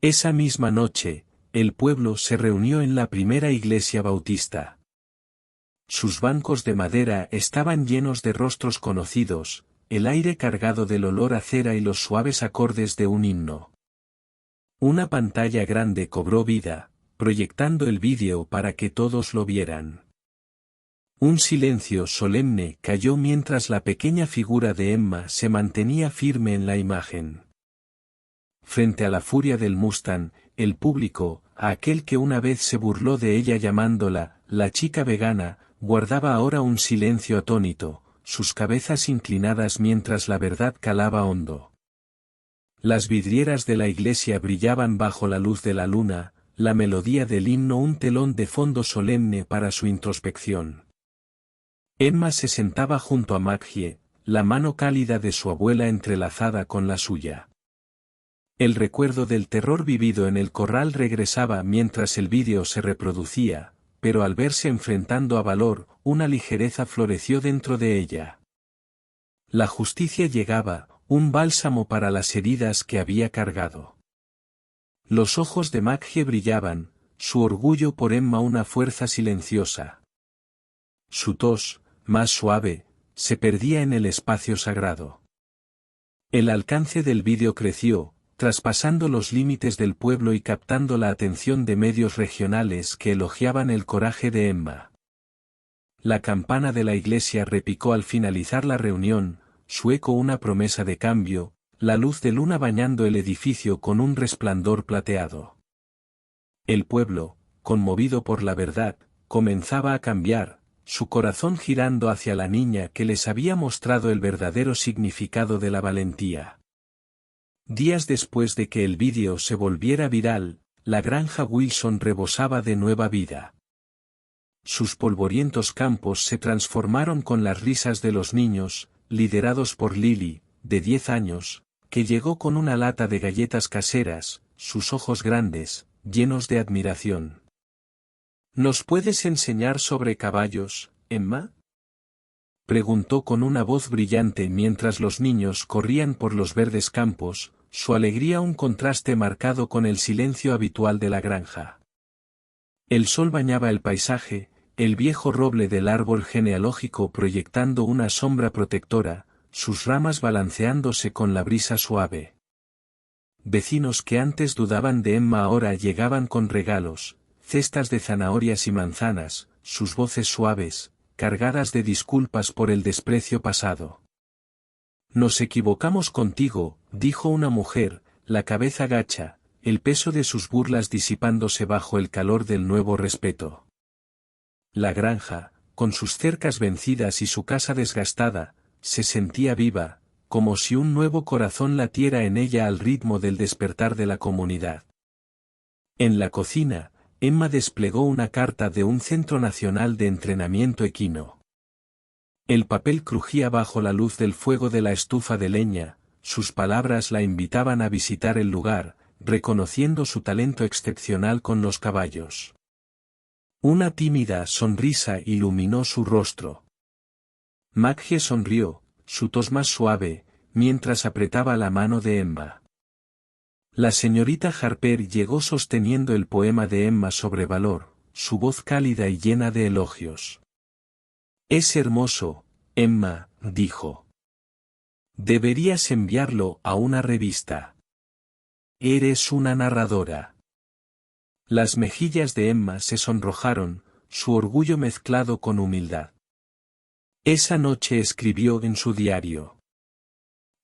Speaker 1: Esa misma noche, el pueblo se reunió en la primera iglesia bautista. Sus bancos de madera estaban llenos de rostros conocidos, el aire cargado del olor a cera y los suaves acordes de un himno. Una pantalla grande cobró vida, proyectando el vídeo para que todos lo vieran. Un silencio solemne cayó mientras la pequeña figura de Emma se mantenía firme en la imagen. frente a la furia del Mustang, el público, a aquel que una vez se burló de ella llamándola, la chica vegana, guardaba ahora un silencio atónito, sus cabezas inclinadas mientras la verdad calaba hondo. Las vidrieras de la iglesia brillaban bajo la luz de la luna, la melodía del himno un telón de fondo solemne para su introspección. Emma se sentaba junto a Maggie, la mano cálida de su abuela entrelazada con la suya. El recuerdo del terror vivido en el corral regresaba mientras el vídeo se reproducía, pero al verse enfrentando a Valor, una ligereza floreció dentro de ella. La justicia llegaba, un bálsamo para las heridas que había cargado. Los ojos de Maggie brillaban, su orgullo por Emma una fuerza silenciosa. Su tos, más suave, se perdía en el espacio sagrado. El alcance del vídeo creció, traspasando los límites del pueblo y captando la atención de medios regionales que elogiaban el coraje de Emma. La campana de la iglesia repicó al finalizar la reunión, su eco una promesa de cambio, la luz de luna bañando el edificio con un resplandor plateado. El pueblo, conmovido por la verdad, comenzaba a cambiar, su corazón girando hacia la niña que les había mostrado el verdadero significado de la valentía. Días después de que el vídeo se volviera viral, la granja Wilson rebosaba de nueva vida. Sus polvorientos campos se transformaron con las risas de los niños, liderados por Lily, de 10 años, que llegó con una lata de galletas caseras, sus ojos grandes, llenos de admiración. ¿Nos puedes enseñar sobre caballos, Emma? Preguntó con una voz brillante mientras los niños corrían por los verdes campos, su alegría un contraste marcado con el silencio habitual de la granja. El sol bañaba el paisaje, el viejo roble del árbol genealógico proyectando una sombra protectora, sus ramas balanceándose con la brisa suave. Vecinos que antes dudaban de Emma ahora llegaban con regalos, cestas de zanahorias y manzanas, sus voces suaves, cargadas de disculpas por el desprecio pasado. Nos equivocamos contigo, dijo una mujer, la cabeza gacha, el peso de sus burlas disipándose bajo el calor del nuevo respeto. La granja, con sus cercas vencidas y su casa desgastada, se sentía viva, como si un nuevo corazón latiera en ella al ritmo del despertar de la comunidad. En la cocina, Emma desplegó una carta de un centro nacional de entrenamiento equino. El papel crujía bajo la luz del fuego de la estufa de leña, sus palabras la invitaban a visitar el lugar, reconociendo su talento excepcional con los caballos. Una tímida sonrisa iluminó su rostro. Maggie sonrió, su tos más suave, mientras apretaba la mano de Emma. La señorita Harper llegó sosteniendo el poema de Emma sobre Valor, su voz cálida y llena de elogios. Es hermoso, Emma, dijo. Deberías enviarlo a una revista. Eres una narradora. Las mejillas de Emma se sonrojaron, su orgullo mezclado con humildad. Esa noche escribió en su diario.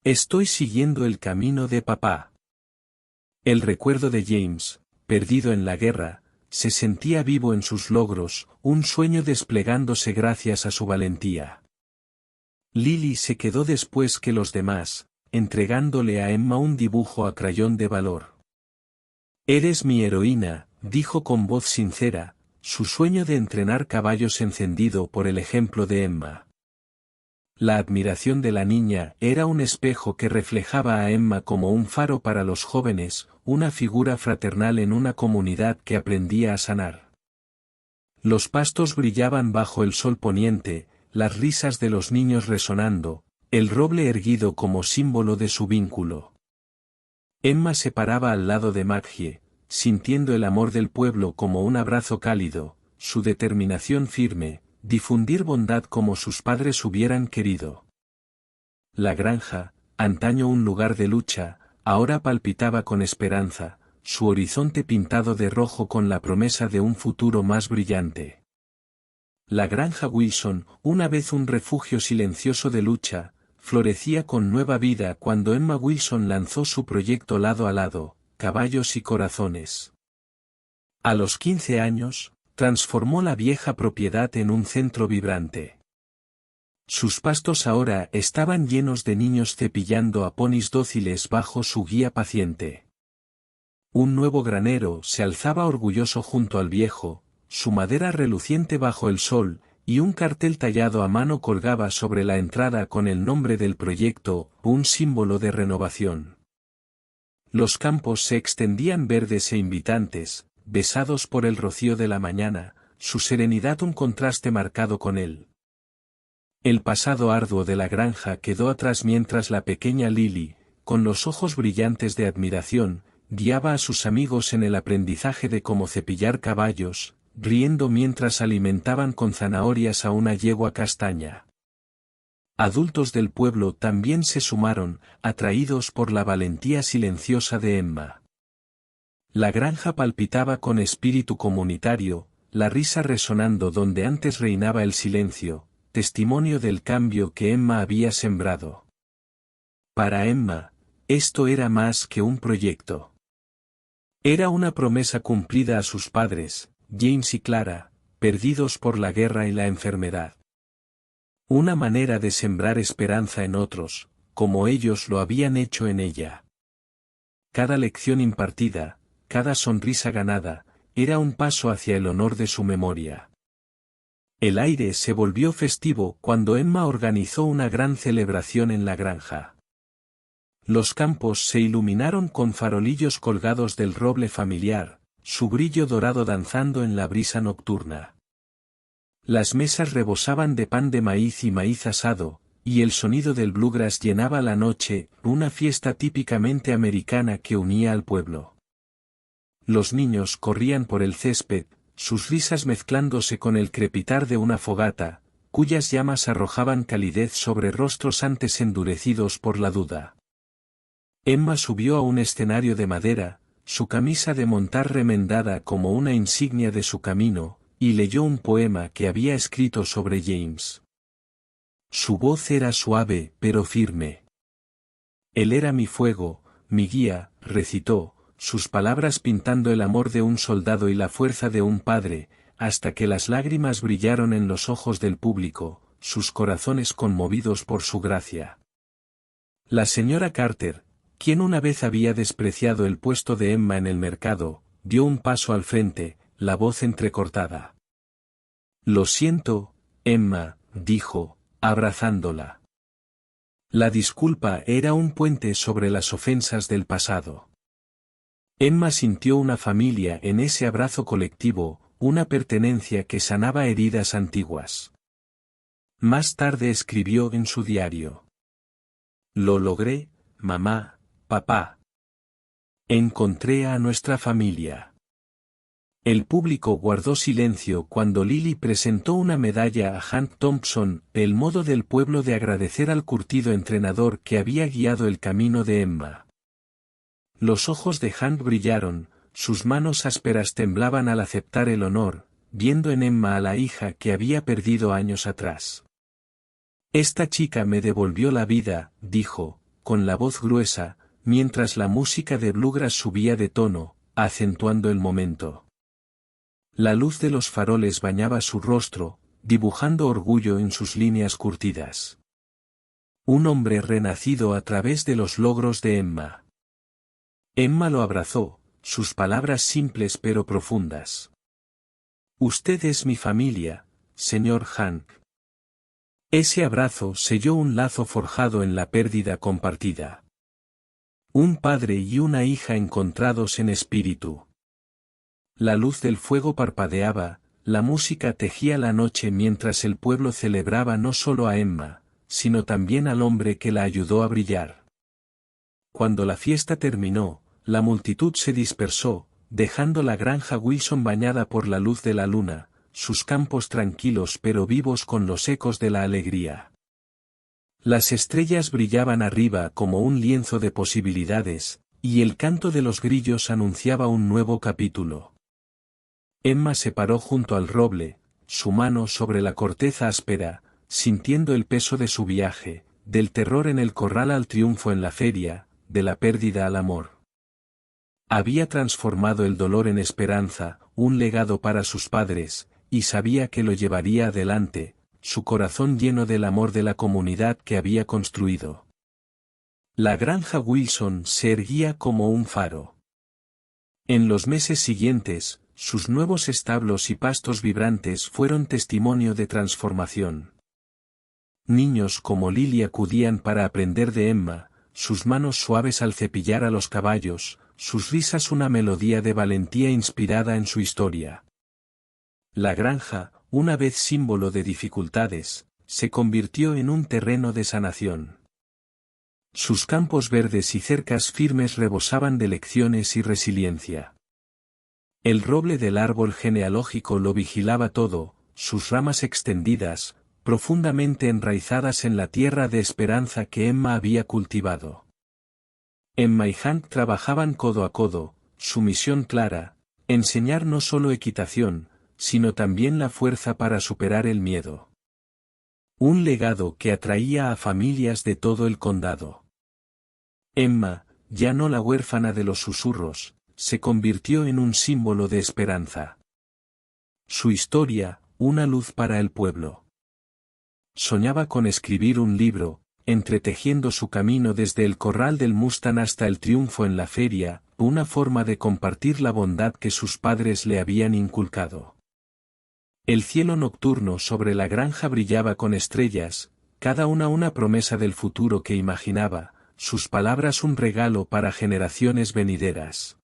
Speaker 1: Estoy siguiendo el camino de papá. El recuerdo de James, perdido en la guerra, se sentía vivo en sus logros, un sueño desplegándose gracias a su valentía. Lily se quedó después que los demás, entregándole a Emma un dibujo a crayón de Valor. Eres mi heroína, dijo con voz sincera, su sueño de entrenar caballos encendido por el ejemplo de Emma. La admiración de la niña era un espejo que reflejaba a Emma como un faro para los jóvenes, una figura fraternal en una comunidad que aprendía a sanar. Los pastos brillaban bajo el sol poniente, las risas de los niños resonando, el roble erguido como símbolo de su vínculo. Emma se paraba al lado de Maggie, sintiendo el amor del pueblo como un abrazo cálido, su determinación firme, difundir bondad como sus padres hubieran querido. La granja, antaño un lugar de lucha, ahora palpitaba con esperanza, su horizonte pintado de rojo con la promesa de un futuro más brillante. La granja Wilson, una vez un refugio silencioso de lucha, florecía con nueva vida cuando Emma Wilson lanzó su proyecto Lado a Lado, Caballos y Corazones. A los 15 años, transformó la vieja propiedad en un centro vibrante. Sus pastos ahora estaban llenos de niños cepillando a ponis dóciles bajo su guía paciente. Un nuevo granero se alzaba orgulloso junto al viejo, su madera reluciente bajo el sol, y un cartel tallado a mano colgaba sobre la entrada con el nombre del proyecto, un símbolo de renovación. Los campos se extendían verdes e invitantes, besados por el rocío de la mañana, su serenidad un contraste marcado con él. El pasado arduo de la granja quedó atrás mientras la pequeña Lily, con los ojos brillantes de admiración, guiaba a sus amigos en el aprendizaje de cómo cepillar caballos, riendo mientras alimentaban con zanahorias a una yegua castaña. Adultos del pueblo también se sumaron, atraídos por la valentía silenciosa de Emma. La granja palpitaba con espíritu comunitario, la risa resonando donde antes reinaba el silencio, testimonio del cambio que Emma había sembrado. Para Emma, esto era más que un proyecto. Era una promesa cumplida a sus padres, James y Clara, perdidos por la guerra y la enfermedad. Una manera de sembrar esperanza en otros, como ellos lo habían hecho en ella. Cada lección impartida, cada sonrisa ganada, era un paso hacia el honor de su memoria. El aire se volvió festivo cuando Emma organizó una gran celebración en la granja. Los campos se iluminaron con farolillos colgados del roble familiar, su brillo dorado danzando en la brisa nocturna. Las mesas rebosaban de pan de maíz y maíz asado, y el sonido del bluegrass llenaba la noche, una fiesta típicamente americana que unía al pueblo. Los niños corrían por el césped, sus risas mezclándose con el crepitar de una fogata, cuyas llamas arrojaban calidez sobre rostros antes endurecidos por la duda. Emma subió a un escenario de madera, su camisa de montar remendada como una insignia de su camino, y leyó un poema que había escrito sobre James. Su voz era suave pero firme. Él era mi fuego, mi guía, recitó, sus palabras pintando el amor de un soldado y la fuerza de un padre, hasta que las lágrimas brillaron en los ojos del público, sus corazones conmovidos por su gracia. La señora Carter, quien una vez había despreciado el puesto de Emma en el mercado, dio un paso al frente, la voz entrecortada. «Lo siento, Emma», dijo, abrazándola. La disculpa era un puente sobre las ofensas del pasado. Emma sintió una familia en ese abrazo colectivo, una pertenencia que sanaba heridas antiguas. Más tarde escribió en su diario: «Lo logré, mamá, papá. Encontré a nuestra familia». El público guardó silencio cuando Lily presentó una medalla a Hank Thompson, el modo del pueblo de agradecer al curtido entrenador que había guiado el camino de Emma. Los ojos de Hank brillaron, sus manos ásperas temblaban al aceptar el honor, viendo en Emma a la hija que había perdido años atrás. «Esta chica me devolvió la vida», dijo, con la voz gruesa, mientras la música de bluegrass subía de tono, acentuando el momento. La luz de los faroles bañaba su rostro, dibujando orgullo en sus líneas curtidas. Un hombre renacido a través de los logros de Emma. Emma lo abrazó, sus palabras simples pero profundas. «Usted es mi familia, señor Hank». Ese abrazo selló un lazo forjado en la pérdida compartida. Un padre y una hija encontrados en espíritu. La luz del fuego parpadeaba, la música tejía la noche mientras el pueblo celebraba no solo a Emma, sino también al hombre que la ayudó a brillar. Cuando la fiesta terminó, la multitud se dispersó, dejando la granja Wilson bañada por la luz de la luna, sus campos tranquilos pero vivos con los ecos de la alegría. Las estrellas brillaban arriba como un lienzo de posibilidades, y el canto de los grillos anunciaba un nuevo capítulo. Emma se paró junto al roble, su mano sobre la corteza áspera, sintiendo el peso de su viaje, del terror en el corral al triunfo en la feria, de la pérdida al amor. Había transformado el dolor en esperanza, un legado para sus padres, y sabía que lo llevaría adelante, su corazón lleno del amor de la comunidad que había construido. La granja Wilson se erguía como un faro. En los meses siguientes, sus nuevos establos y pastos vibrantes fueron testimonio de transformación. Niños como Lily acudían para aprender de Emma, sus manos suaves al cepillar a los caballos, sus risas una melodía de valentía inspirada en su historia. La granja, una vez símbolo de dificultades, se convirtió en un terreno de sanación. Sus campos verdes y cercas firmes rebosaban de lecciones y resiliencia. El roble del árbol genealógico lo vigilaba todo, sus ramas extendidas, profundamente enraizadas en la tierra de esperanza que Emma había cultivado. Emma y Hank trabajaban codo a codo, su misión clara, enseñar no solo equitación, sino también la fuerza para superar el miedo. Un legado que atraía a familias de todo el condado. Emma, ya no la huérfana de los susurros, se convirtió en un símbolo de esperanza. Su historia, una luz para el pueblo. Soñaba con escribir un libro, entretejiendo su camino desde el corral del Mustang hasta el triunfo en la feria, una forma de compartir la bondad que sus padres le habían inculcado. El cielo nocturno sobre la granja brillaba con estrellas, cada una promesa del futuro que imaginaba, sus palabras un regalo para generaciones venideras.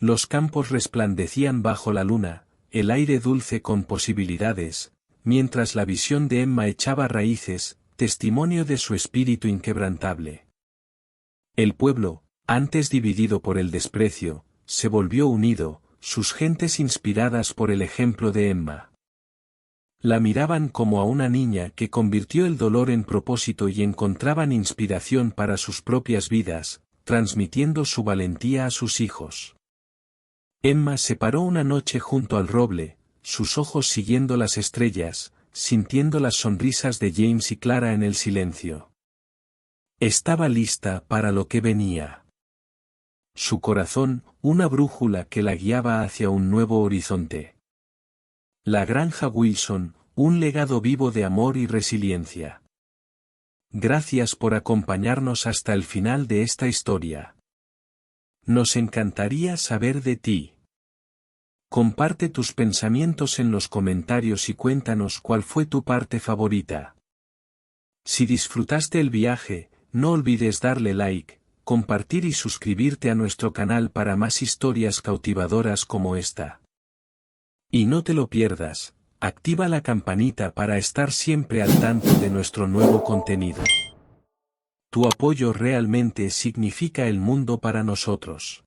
Speaker 1: Los campos resplandecían bajo la luna, el aire dulce con posibilidades, mientras la visión de Emma echaba raíces, testimonio de su espíritu inquebrantable. El pueblo, antes dividido por el desprecio, se volvió unido, sus gentes inspiradas por el ejemplo de Emma. La miraban como a una niña que convirtió el dolor en propósito y encontraban inspiración para sus propias vidas, transmitiendo su valentía a sus hijos. Emma se paró una noche junto al roble, sus ojos siguiendo las estrellas, sintiendo las sonrisas de James y Clara en el silencio. Estaba lista para lo que venía. Su corazón, una brújula que la guiaba hacia un nuevo horizonte. La granja Wilson, un legado vivo de amor y resiliencia. Gracias por acompañarnos hasta el final de esta historia. Nos encantaría saber de ti. Comparte tus pensamientos en los comentarios y cuéntanos cuál fue tu parte favorita. Si disfrutaste el viaje, no olvides darle like, compartir y suscribirte a nuestro canal para más historias cautivadoras como esta. Y no te lo pierdas, activa la campanita para estar siempre al tanto de nuestro nuevo contenido. Tu apoyo realmente significa el mundo para nosotros.